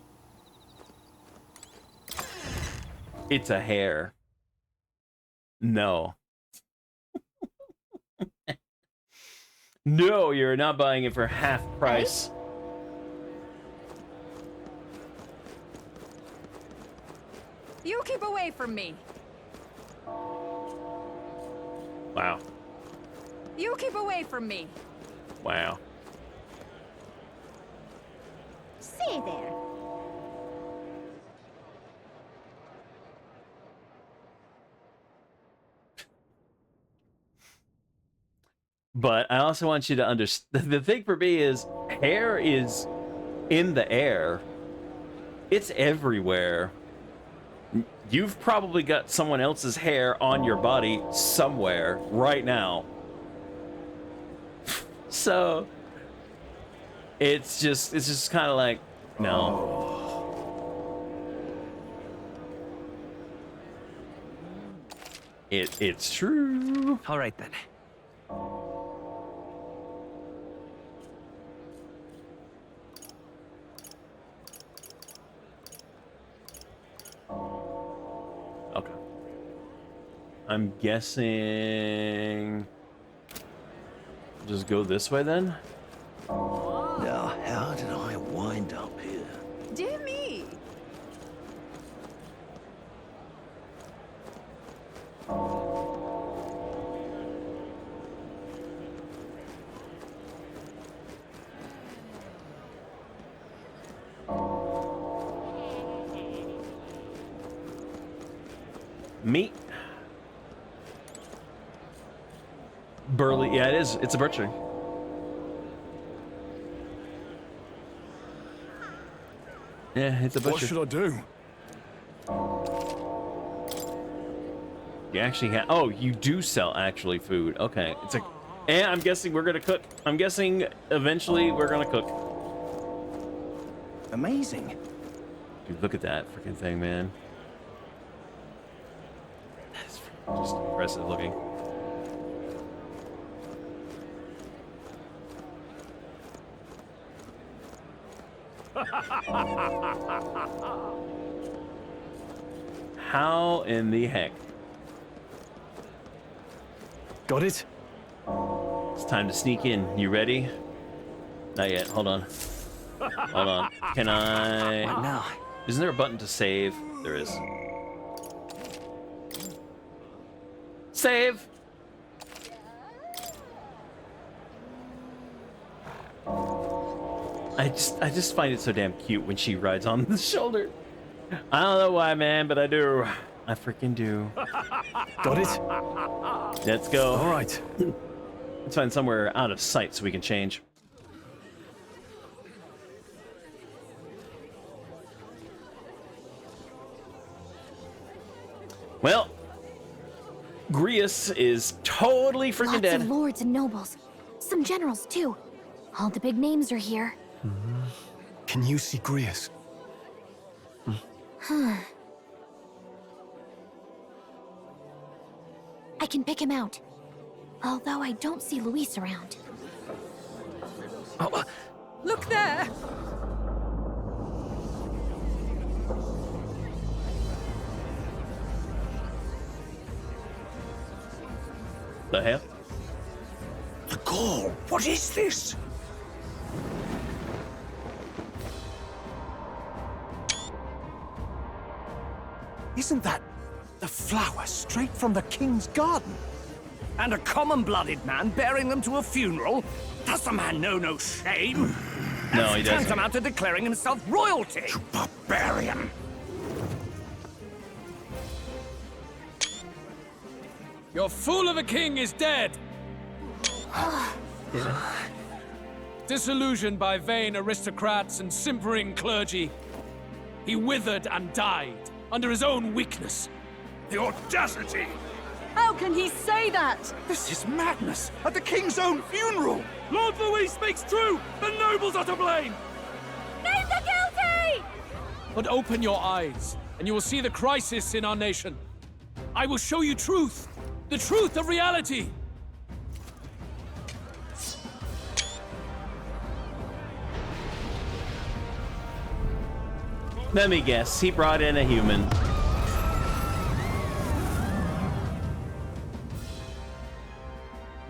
Speaker 1: It's a hair. No. No, you're not buying it for half price.
Speaker 18: You keep away from me.
Speaker 1: Wow.
Speaker 18: You keep away from me.
Speaker 1: Wow.
Speaker 18: Stay there.
Speaker 1: But I also want you to understand, the thing for me is, hair is in the air. It's everywhere. You've probably got someone else's hair on your body somewhere right now. So it's just kind of like, no. It's true.
Speaker 2: All right then.
Speaker 1: Okay. I'm guessing just go this way then?
Speaker 9: Now, how did I wind up here?
Speaker 18: Dear me.
Speaker 1: Meat. Burley, yeah, it is. It's a butcher. Yeah, it's a butcher.
Speaker 3: What should I do?
Speaker 1: You actually have. Oh, you do sell actually food. Okay, it's a. And I'm guessing we're gonna cook. I'm guessing eventually we're gonna cook.
Speaker 9: Amazing.
Speaker 1: Dude, look at that freaking thing, man. That's just impressive looking. How in the heck?
Speaker 5: Got it?
Speaker 1: It's time to sneak in. You ready? Not yet. Hold on. Hold on. Can I?
Speaker 2: What now?
Speaker 1: Isn't there a button to save? There is. Save! I just find it so damn cute when she rides on the shoulder. I don't know why, man, but I do. I freaking do.
Speaker 5: Got it?
Speaker 1: Let's go.
Speaker 5: All right.
Speaker 1: Let's find somewhere out of sight so we can change. Well, Grius is totally freaking dead.
Speaker 4: Lots of lords and nobles. Some generals, too. All the big names are here.
Speaker 5: Can you see Grius?
Speaker 4: Huh. I can pick him out. Although I don't see Luis around.
Speaker 5: Oh,
Speaker 18: Look there.
Speaker 1: The hell?
Speaker 9: The gall, what is this?
Speaker 8: Isn't that the flower straight from the king's garden?
Speaker 19: And a common-blooded man bearing them to a funeral? Does the man know no shame?
Speaker 1: No, he doesn't.
Speaker 19: Tantamount to declaring himself royalty. You barbarian!
Speaker 20: Your fool of a king is dead! Disillusioned by vain aristocrats and simpering clergy, he withered and died under his own weakness.
Speaker 19: The audacity!
Speaker 7: How can he say that?
Speaker 19: This is madness! At the king's own funeral!
Speaker 20: Lord Louis speaks true! The nobles are to blame!
Speaker 6: Name the guilty!
Speaker 20: But open your eyes, and you will see the crisis in our nation. I will show you truth, the truth of reality.
Speaker 1: Let me guess, he brought in a human.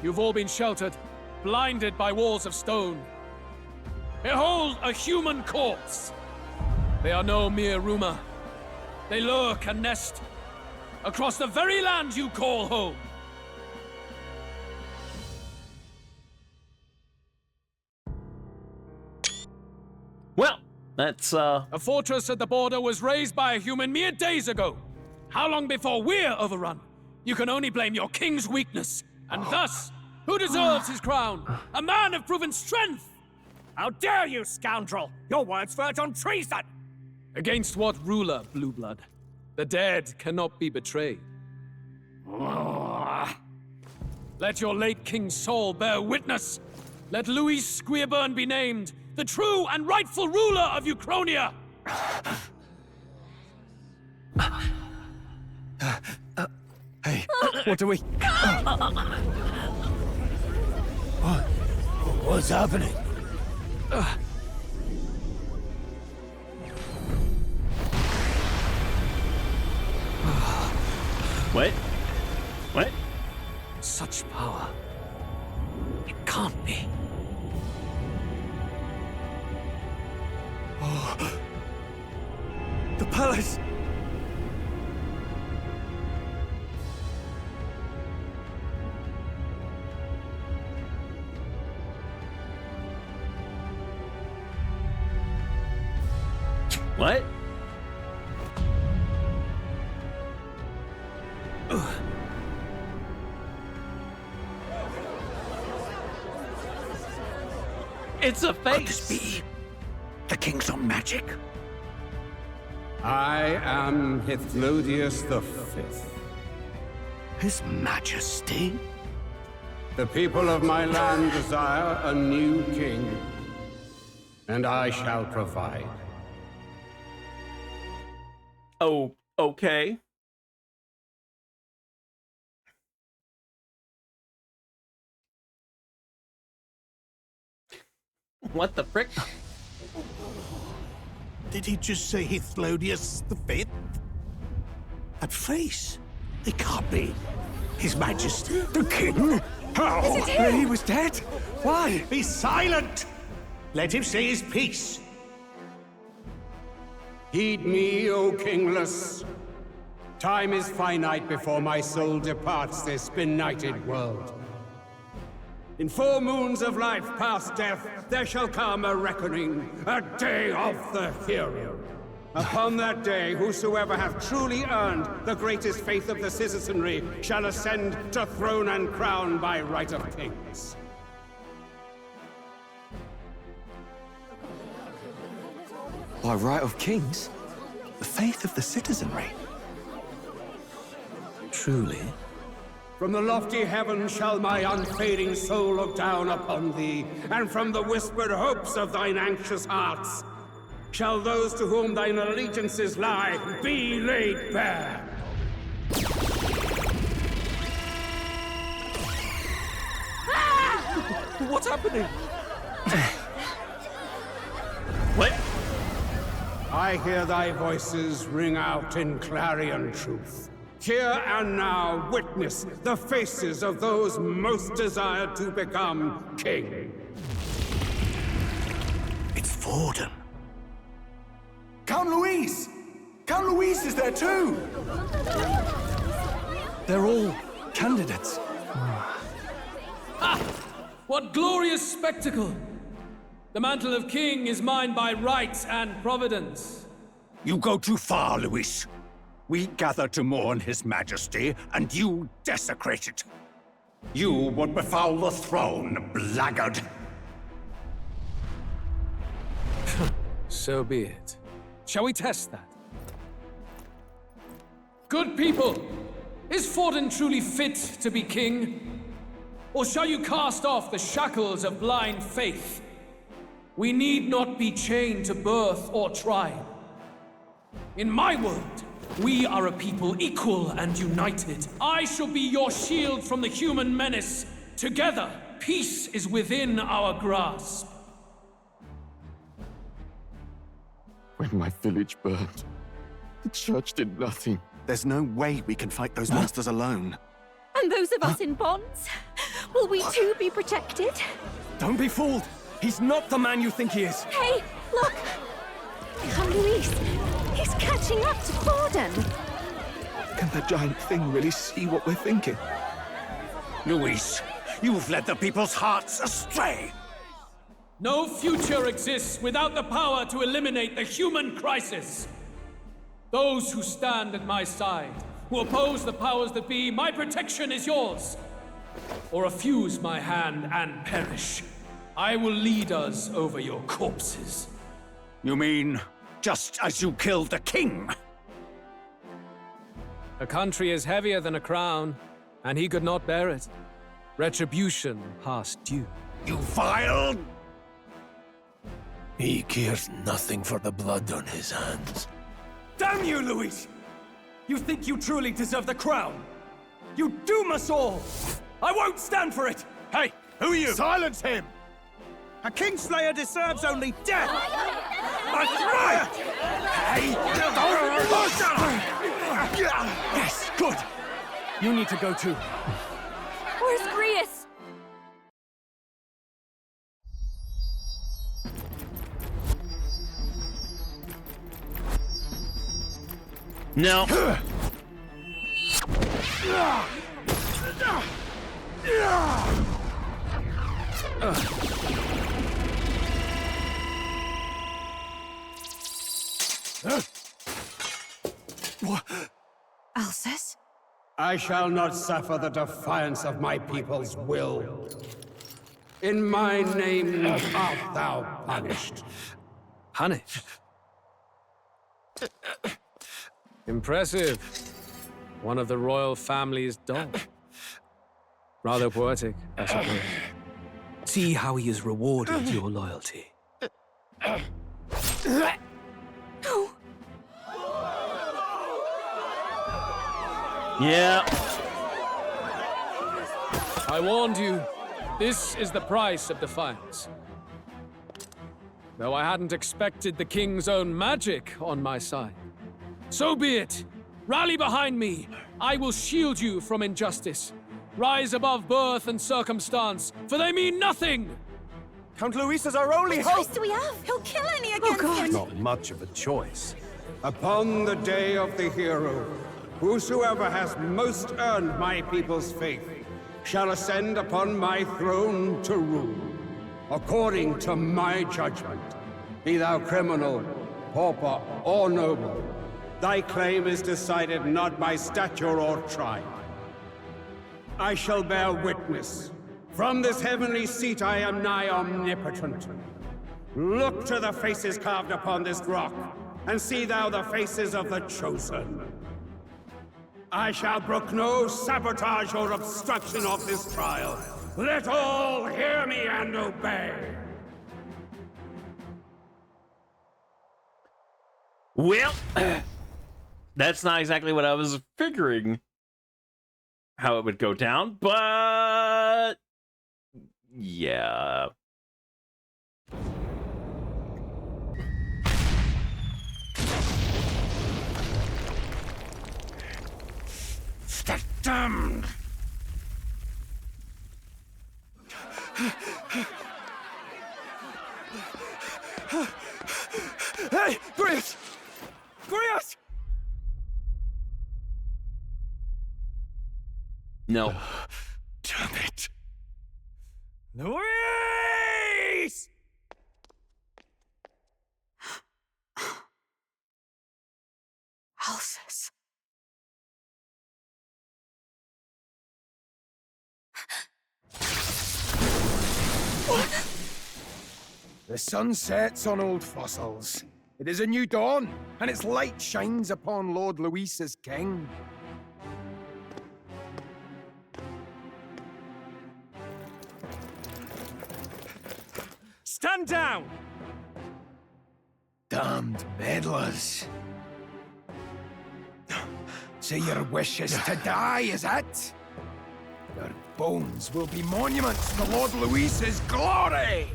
Speaker 20: You've all been sheltered, blinded by walls of stone. Behold a human corpse! They are no mere rumor. They lurk and nest across the very land you call home.
Speaker 1: Well, that's
Speaker 20: A fortress at the border was raised by a human mere days ago. How long before we're overrun? You can only blame your king's weakness. And thus, who deserves his crown? A man of proven strength!
Speaker 19: How dare you, scoundrel! Your words verge on treason!
Speaker 20: Against what ruler, Blue Blood? The dead cannot be betrayed. Let your late king's soul bear witness. Let Louis Squeerburn be named the true and rightful ruler of Uchronia.
Speaker 3: Hey, what do we... What's happening?
Speaker 1: What? What?
Speaker 19: Such power. It can't be. Oh. The palace!
Speaker 1: What? It's a face.
Speaker 12: Could this be the king's own magic?
Speaker 21: I am Hithlodius V.
Speaker 12: His Majesty?
Speaker 21: The people of my land desire a new king, and I shall provide.
Speaker 1: Oh, okay. What the frick?
Speaker 12: Did he just say Hithlodius V? That face. It can't be. His Majesty, the king? How?
Speaker 19: Is it him? He was dead? Why?
Speaker 12: Be silent! Let him say his piece.
Speaker 21: Heed me, O kingless. Time is finite before my soul departs this benighted world. In 4 moons of life past death, there shall come a reckoning, a day of the hero. Upon that day, whosoever hath truly earned the greatest faith of the citizenry shall ascend to throne and crown by right of kings.
Speaker 9: By right of kings? The faith of the citizenry? Truly?
Speaker 21: From the lofty heavens shall my unfading soul look down upon thee, and from the whispered hopes of thine anxious hearts shall those to whom thine allegiances lie be laid bare.
Speaker 19: What's happening?
Speaker 1: What?
Speaker 21: I hear thy voices ring out in clarion truth. Here and now, witness the faces of those most desired to become king.
Speaker 12: It's Vorden.
Speaker 3: Count Louise! Count Louise is there too!
Speaker 5: They're all candidates.
Speaker 20: Ah! What glorious spectacle! The mantle of king is mine by right and providence.
Speaker 19: You go too far, Luis. We gather to mourn his majesty, and you desecrate it. You would befoul the throne, blackguard.
Speaker 20: So be it. Shall we test that? Good people, is Forden truly fit to be king? Or shall you cast off the shackles of blind faith? We need not be chained to birth or tribe. In my world, we are a people equal and united. I shall be your shield from the human menace. Together, peace is within our grasp.
Speaker 10: When my village burned, the church did nothing.
Speaker 17: There's no way we can fight those monsters alone.
Speaker 18: And those of us in bonds? Will we too be protected?
Speaker 19: Don't be fooled! He's not the man you think he is!
Speaker 18: Hey, look! Luis, he's catching up to Forden.
Speaker 10: Can that giant thing really see what we're thinking?
Speaker 19: Luis, you've led the people's hearts astray!
Speaker 20: No future exists without the power to eliminate the human crisis. Those who stand at my side, who oppose the powers that be, my protection is yours. Or refuse my hand and perish. I will lead us over your corpses.
Speaker 19: You mean, just as you killed the king?
Speaker 20: A country is heavier than a crown, and he could not bear it. Retribution past due.
Speaker 19: You vile...
Speaker 3: He cares nothing for the blood on his hands.
Speaker 19: Damn you, Luis! You think you truly deserve the crown? You doom us all! I won't stand for it! Hey, who are you?
Speaker 10: Silence him!
Speaker 19: A Kingslayer deserves only death! That's right! Hey, yes, good! You need to go too.
Speaker 18: Where's Grius?
Speaker 1: No.
Speaker 18: Alcest?
Speaker 21: I shall not suffer the defiance of my people's will. In my name art thou punished.
Speaker 20: Punished? Impressive. One of the royal family's dog. Rather poetic, I suppose. See how he has rewarded your loyalty.
Speaker 1: Yeah.
Speaker 20: I warned you. This is the price of defiance. Though I hadn't expected the king's own magic on my side. So be it. Rally behind me. I will shield you from injustice. Rise above birth and circumstance, for they mean nothing!
Speaker 19: Count Luis is our only
Speaker 18: What
Speaker 19: hope!
Speaker 18: choice do we have? He'll kill any against him.
Speaker 19: Not much of a choice.
Speaker 21: Upon the day of the hero, whosoever has most earned my people's faith shall ascend upon my throne to rule, according to my judgment. Be thou criminal, pauper, or noble, thy claim is decided not by stature or tribe. I shall bear witness. From this heavenly seat I am nigh omnipotent. Look to the faces carved upon this rock, and see thou the faces of the chosen. I shall brook no sabotage or obstruction of this trial. Let all hear me and obey.
Speaker 1: Well, that's not exactly what I was figuring how it would go down, but yeah.
Speaker 19: Damned!
Speaker 11: Hey, Grius! Grius!
Speaker 1: No.
Speaker 2: Luis!
Speaker 13: Alsus.
Speaker 3: The sun sets on old fossils. It is a new dawn, and its light shines upon Lord Luis as king.
Speaker 2: Stand down!
Speaker 3: Damned meddlers. So your wish is to die, is it? Your bones will be monuments to Lord Luis's glory!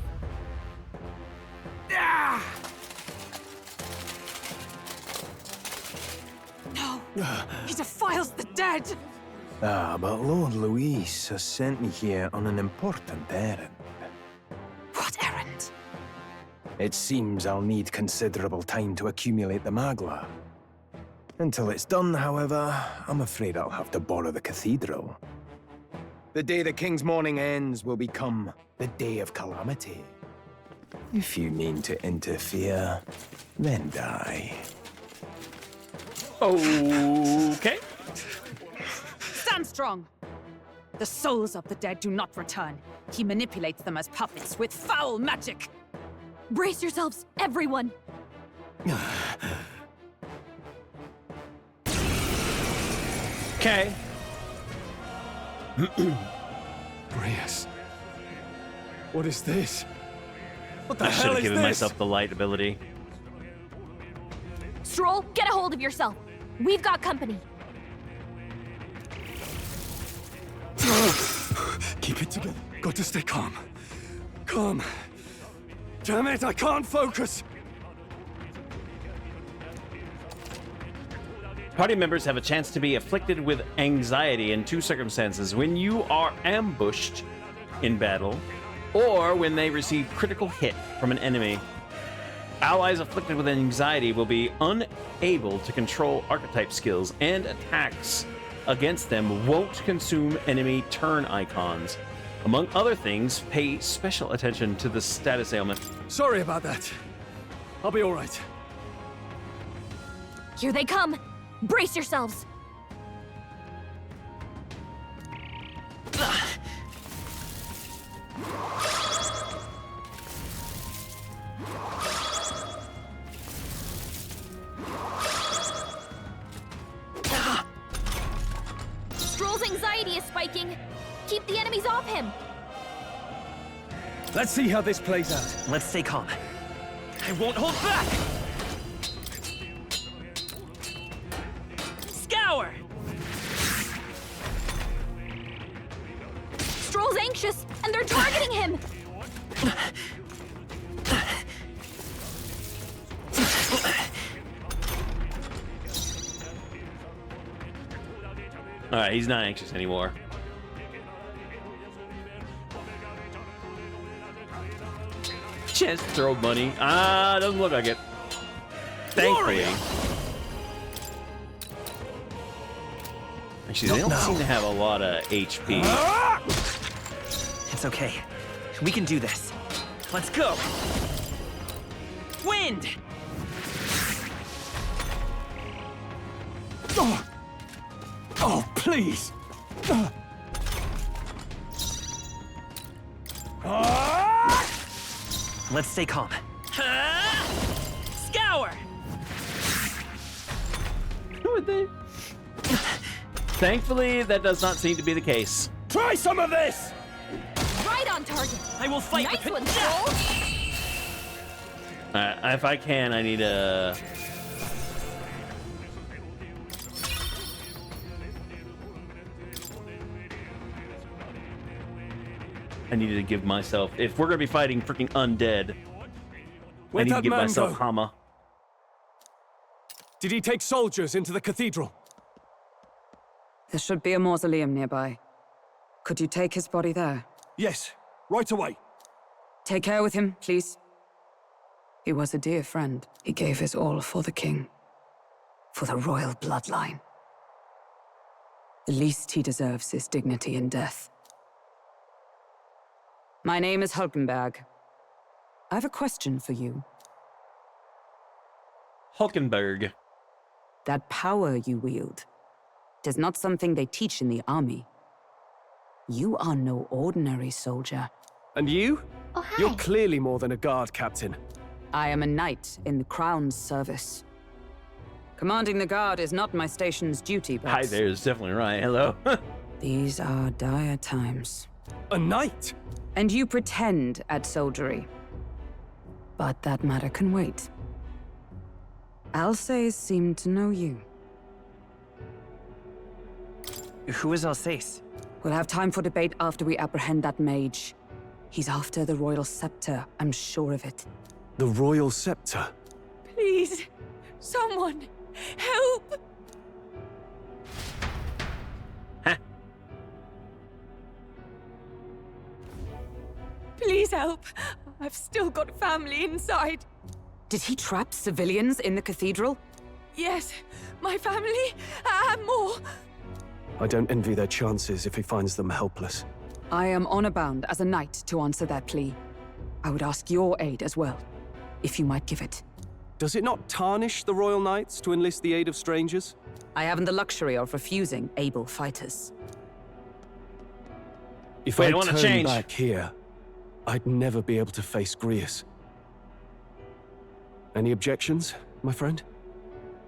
Speaker 3: Ah!
Speaker 13: No! He defiles the dead!
Speaker 9: Ah, but Lord Luis has sent me here on an important errand.
Speaker 13: What errand?
Speaker 9: It seems I'll need considerable time to accumulate the Magla. Until it's done, however, I'm afraid I'll have to borrow the cathedral. The day the king's mourning ends will become the day of calamity. If you mean to interfere, then die.
Speaker 1: Okay.
Speaker 7: Stand strong! The souls of the dead do not return. He manipulates them as puppets with foul magic!
Speaker 18: Brace yourselves, everyone!
Speaker 1: Okay.
Speaker 3: Brias. What is this?
Speaker 2: What the
Speaker 1: I should
Speaker 2: hell
Speaker 1: have
Speaker 2: is
Speaker 1: given
Speaker 2: this?
Speaker 1: myself the light ability.
Speaker 18: Stroll, get a hold of yourself. We've got company.
Speaker 3: Keep it together. Got to stay calm. Calm. Damn it, I can't focus!
Speaker 1: Party members have a chance to be afflicted with anxiety in two circumstances: when you are ambushed in battle, or when they receive critical hit from an enemy. Allies afflicted with anxiety will be unable to control archetype skills, and attacks against them won't consume enemy turn icons. Among other things, pay special attention to the status ailment.
Speaker 3: Sorry about that. I'll be all right.
Speaker 18: Here they come! Brace yourselves! Stroll's anxiety is spiking. Keep the enemies off him.
Speaker 3: Let's see how this plays out.
Speaker 2: Let's stay calm. I won't hold back! Scour!
Speaker 18: Stroll's anxious, and they're targeting him!
Speaker 1: Alright, he's not anxious anymore. Chance to throw money. Doesn't look like it. Thankfully. Actually, they don't seem to have a lot of HP.
Speaker 2: It's okay. We can do this. Let's go! Wind!
Speaker 3: Oh, please!
Speaker 2: Let's stay calm. Scour!
Speaker 1: Would they? Thankfully, that does not seem to be the case.
Speaker 3: Try some of this!
Speaker 18: Right on target!
Speaker 2: I will fight
Speaker 18: nice
Speaker 2: with
Speaker 18: one, Stroll!
Speaker 1: If I can, I need a... I needed to give myself... If we're going to be fighting freaking undead, I need to give myself Hama.
Speaker 3: Did he take soldiers into the cathedral?
Speaker 14: There should be a mausoleum nearby. Could you take his body there?
Speaker 3: Yes, right away.
Speaker 14: Take care with him, please. He was a dear friend. He gave his all for the king. For the royal bloodline. The least he deserves is dignity in death. My name is Hulkenberg. I have a question for you.
Speaker 1: Hulkenberg.
Speaker 14: That power you wield, it is not something they teach in the army. You are no ordinary soldier.
Speaker 5: And you?
Speaker 6: Oh, hi.
Speaker 5: You're clearly more than a guard, Captain.
Speaker 14: I am a knight in the Crown's service. Commanding the guard is not my station's duty, but...
Speaker 1: Hi there is definitely right. Hello.
Speaker 14: These are dire times.
Speaker 5: A knight?
Speaker 14: And you pretend at soldiery. But that matter can wait. Alsace seemed to know you.
Speaker 16: Who is Alsace?
Speaker 14: We'll have time for debate after we apprehend that mage. He's after the royal scepter, I'm sure of it.
Speaker 5: The royal scepter?
Speaker 18: Please, someone, help! Please help. I've still got family inside.
Speaker 14: Did he trap civilians in the cathedral?
Speaker 18: Yes, my family and more.
Speaker 5: I don't envy their chances if he finds them helpless.
Speaker 14: I am honor bound as a knight to answer that plea. I would ask your aid as well, if you might give it.
Speaker 5: Does it not tarnish the royal knights to enlist the aid of strangers?
Speaker 14: I haven't the luxury of refusing able fighters.
Speaker 5: If
Speaker 1: Wait,
Speaker 5: I
Speaker 1: I wanna
Speaker 5: turn
Speaker 1: change.
Speaker 5: back here, I'd never be able to face Grius. Any objections, my friend?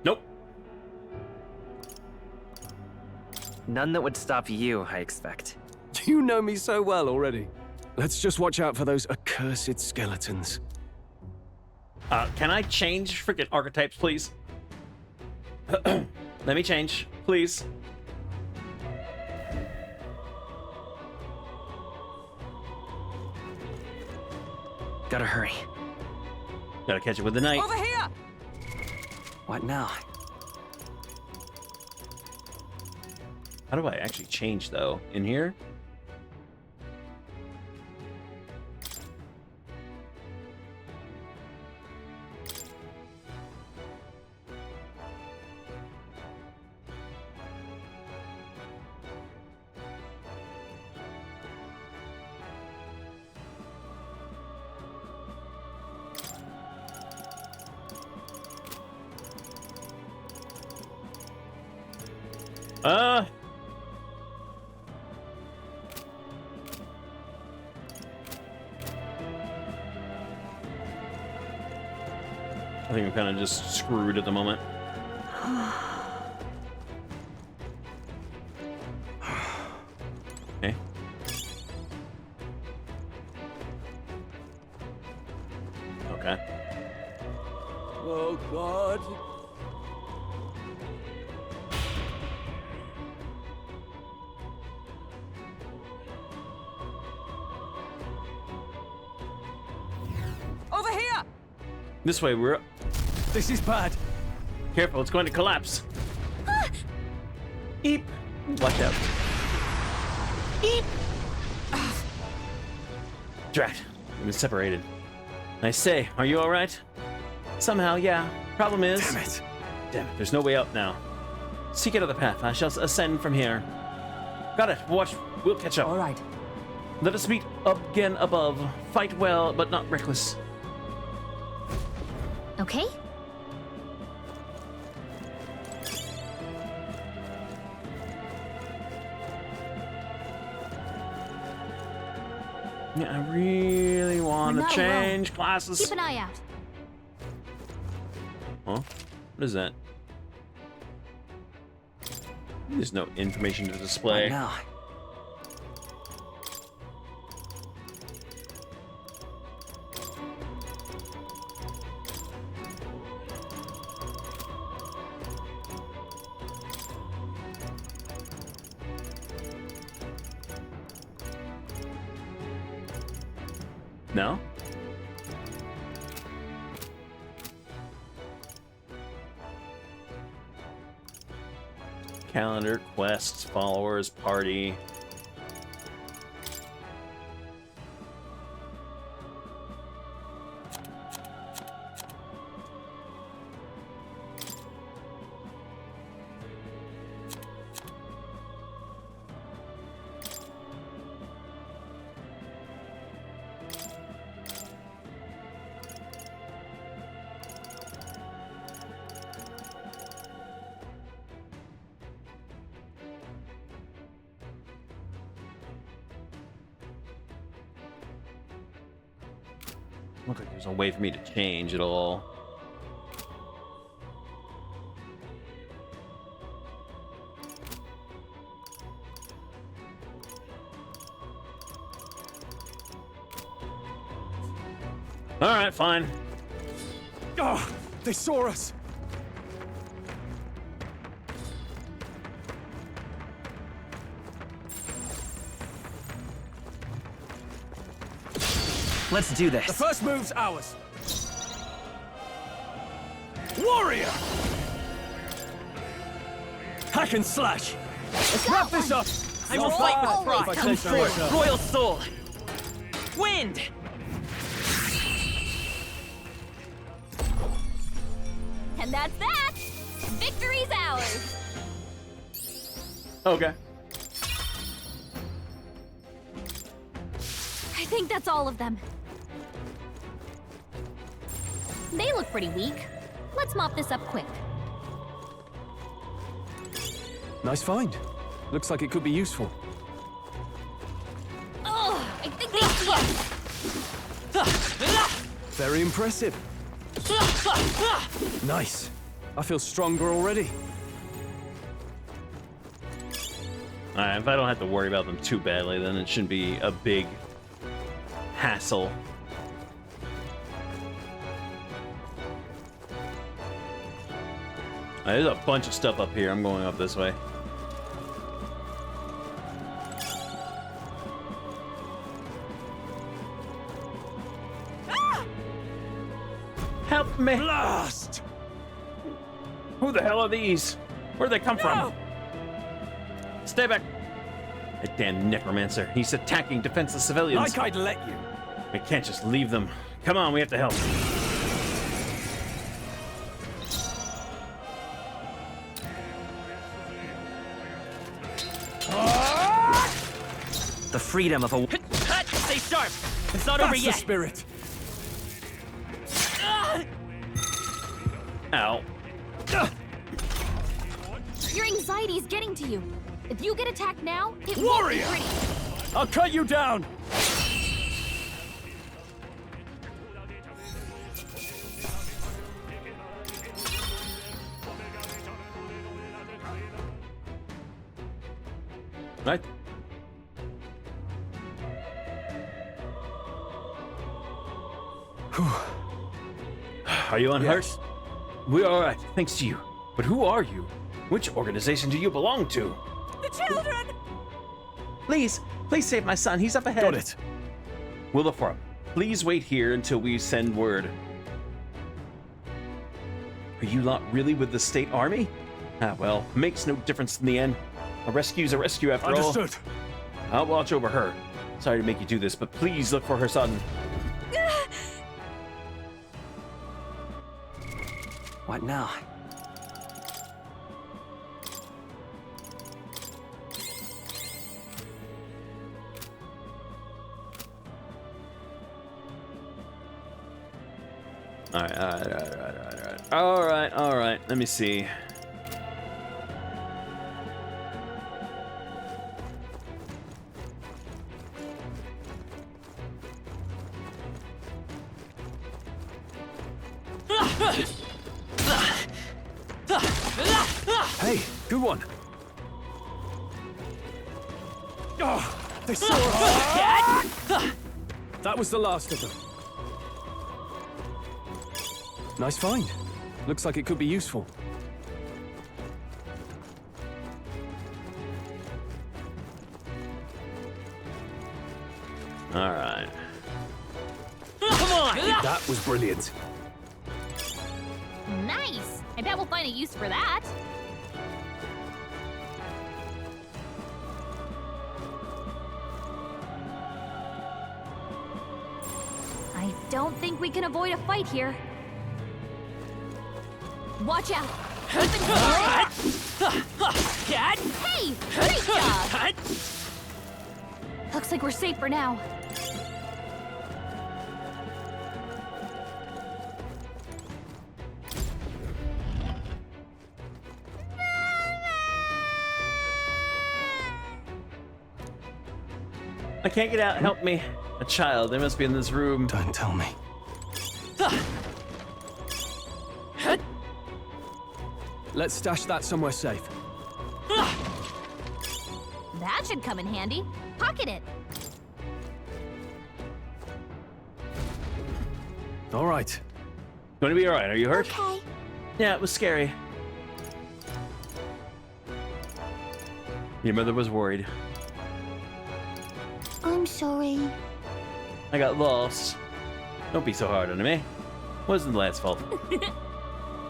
Speaker 1: Nope.
Speaker 16: None that would stop you, I expect.
Speaker 5: You know me so well already. Let's just watch out for those accursed skeletons.
Speaker 1: Can I change freaking archetypes, please? Let me change, please.
Speaker 16: Gotta hurry.
Speaker 1: Gotta catch it with the knight.
Speaker 7: Over here!
Speaker 16: What now?
Speaker 1: How do I actually change, though? In here? I think I'm kind of just screwed at the moment. Okay. Okay.
Speaker 3: Oh, God.
Speaker 7: Over here!
Speaker 1: This way, we're...
Speaker 5: This is bad.
Speaker 1: Careful, it's going to collapse. Eep. Watch out. Eep. Drat. We've been separated. I say, are you alright? Somehow, yeah. Problem is...
Speaker 5: Damn it.
Speaker 1: Damn it, there's no way out now. Seek another path. I shall ascend from here. Got it. Watch. We'll catch up.
Speaker 14: All right.
Speaker 1: Let us meet again above. Fight well, but not reckless.
Speaker 6: Okay?
Speaker 1: Yeah, I really want
Speaker 6: We're
Speaker 1: to
Speaker 6: not
Speaker 1: change
Speaker 6: alone.
Speaker 1: classes.
Speaker 6: Keep an eye out.
Speaker 1: Huh? What is that? There's no information to display.
Speaker 16: No.
Speaker 1: No? Calendar, quests, followers, party. Looks like there's a way for me to change it all. All right, fine.
Speaker 5: Oh, they saw us.
Speaker 2: Let's do this.
Speaker 5: The first move's ours. Warrior! Hack and slash. Let's wrap this up.
Speaker 2: I will fight with pride. Come forth, royal soul. Wind!
Speaker 18: And that's that! Victory's ours!
Speaker 1: Okay.
Speaker 18: I think that's all of them. They look pretty weak. Let's mop this up quick.
Speaker 5: Nice find. Looks like it could be useful.
Speaker 18: Oh, I think they see us!
Speaker 5: Very impressive. Nice. I feel stronger already.
Speaker 1: Alright, if I don't have to worry about them too badly, then it shouldn't be a big hassle. There's a bunch of stuff up here. I'm going up this way. Help me!
Speaker 5: Blast!
Speaker 1: Who the hell are these? Where'd they come from? Stay back! That damn necromancer. He's attacking defenseless civilians.
Speaker 5: Like I'd let you.
Speaker 1: We can't just leave them. Come on, we have to help.
Speaker 2: The freedom of a... Stay sharp! It's not over yet!
Speaker 5: That's the spirit!
Speaker 1: Ow.
Speaker 18: Your anxiety's getting to you. If you get attacked now, it
Speaker 5: Warrior!
Speaker 18: won't be pretty.
Speaker 5: I'll cut you down!
Speaker 1: Right. Are you unhurt?
Speaker 5: Yes.
Speaker 1: We're all right, thanks to you. But who are you? Which organization do you belong to?
Speaker 7: The children!
Speaker 1: Please save my son. He's up ahead.
Speaker 5: Got it.
Speaker 1: We'll look for him. Please wait here until we send word. Are you not really with the state army? Ah, well, makes no difference in the end. A rescue's a rescue after all.
Speaker 5: Understood.
Speaker 1: I'll watch over her. Sorry to make you do this, but please look for her son.
Speaker 2: What now?
Speaker 1: All right. Let me see.
Speaker 5: Hey, good one. Oh, they saw us. That was the last of them. Nice find. Looks like it could be useful.
Speaker 1: All right.
Speaker 2: Come on!
Speaker 5: That was brilliant.
Speaker 18: Nice! I bet we'll find a use for that. I don't think we can avoid a fight here. Watch out! Hey! Great job! Looks like we're safe for now.
Speaker 1: I can't get out. Help me. A child. They must be in this room.
Speaker 5: Don't tell me. Let's stash that somewhere safe.
Speaker 18: That should come in handy. Pocket it.
Speaker 5: All right.
Speaker 1: Going to be all right. Are you hurt?
Speaker 6: Okay.
Speaker 1: Yeah, it was scary. Your mother was worried.
Speaker 6: I'm sorry.
Speaker 1: I got lost. Don't be so hard on me. Wasn't the lad's fault.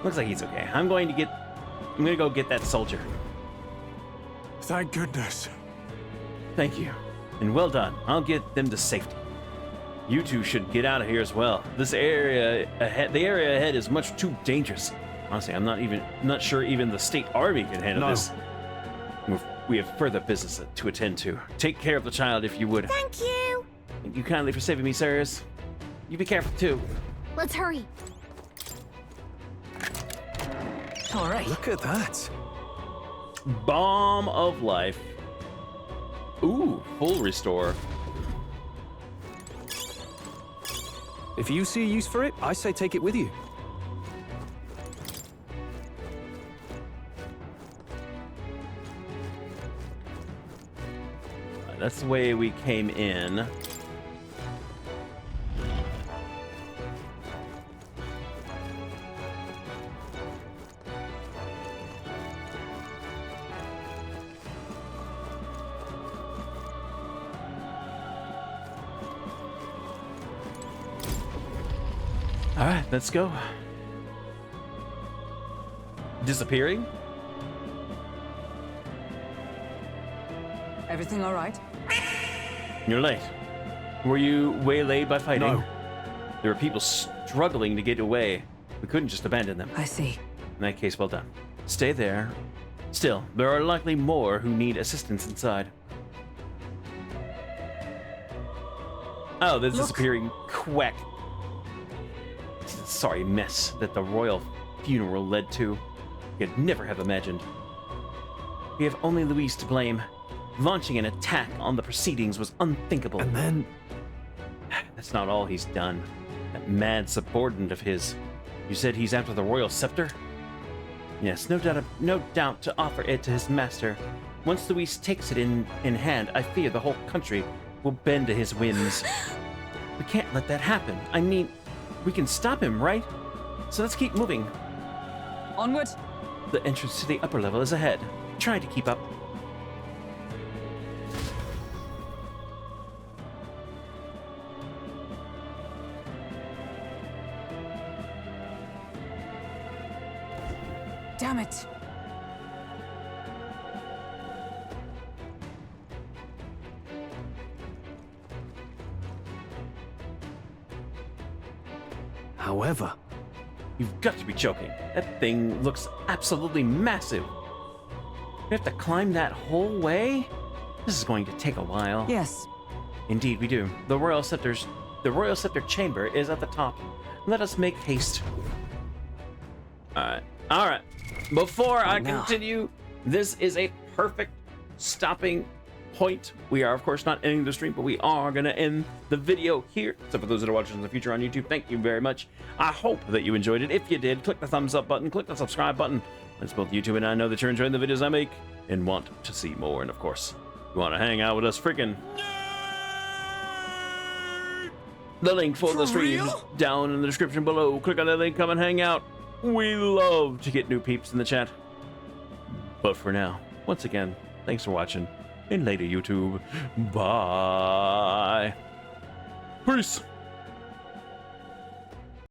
Speaker 1: Looks like he's okay. I'm gonna go get that soldier.
Speaker 3: Thank goodness.
Speaker 1: Thank you. And well done. I'll get them to safety. You two should get out of here as well. This area ahead, the area ahead is much too dangerous. Honestly, I'm not sure even the state army can handle this. We have further business to attend to. Take care of the child if you would.
Speaker 6: Thank you.
Speaker 1: Thank you kindly for saving me, Sirius. You be careful too.
Speaker 18: Let's hurry.
Speaker 2: All right.
Speaker 5: Look at that.
Speaker 1: Bomb of life. Ooh, full restore.
Speaker 5: If you see a use for it, I say take it with you.
Speaker 1: That's the way we came in. All right, let's go. Disappearing?
Speaker 14: Everything all right?
Speaker 1: You're late. Were you waylaid by fighting?
Speaker 5: No.
Speaker 1: There were people struggling to get away. We couldn't just abandon them.
Speaker 14: I see.
Speaker 1: In that case, well done. Stay there. Still, there are likely more who need assistance inside. Oh, this disappearing quack. Sorry, mess that the royal funeral led to. You'd never have imagined. We have only Louise to blame. Launching an attack on the proceedings was unthinkable.
Speaker 5: And then...
Speaker 1: That's not all he's done. That mad subordinate of his. You said he's after the royal scepter? Yes, no doubt to offer it to his master. Once Louise takes it in hand, I fear the whole country will bend to his whims. We can't let that happen. I mean, we can stop him, right? So let's keep moving.
Speaker 14: Onward.
Speaker 1: The entrance to the upper level is ahead. Try to keep up.
Speaker 14: Damn it.
Speaker 5: However...
Speaker 1: You've got to be joking. That thing looks absolutely massive. We have to climb that whole way? This is going to take a while.
Speaker 14: Yes.
Speaker 1: Indeed we do. The Royal Scepter chamber is at the top. Let us make haste. Alright. Before I continue, this is a perfect stopping point. We are, of course, not ending the stream, but we are going to end the video here. So for those that are watching in the future on YouTube, thank you very much. I hope that you enjoyed it. If you did, click the thumbs up button, click the subscribe button. Let's both YouTube and I know that you're enjoying the videos I make and want to see more. And of course, if you want to hang out with us freaking... The link for the stream is down in the description below. Click on that link, come and hang out. We love to get new peeps in the chat. But for now, once again, thanks for watching. And later, YouTube. Bye. Peace.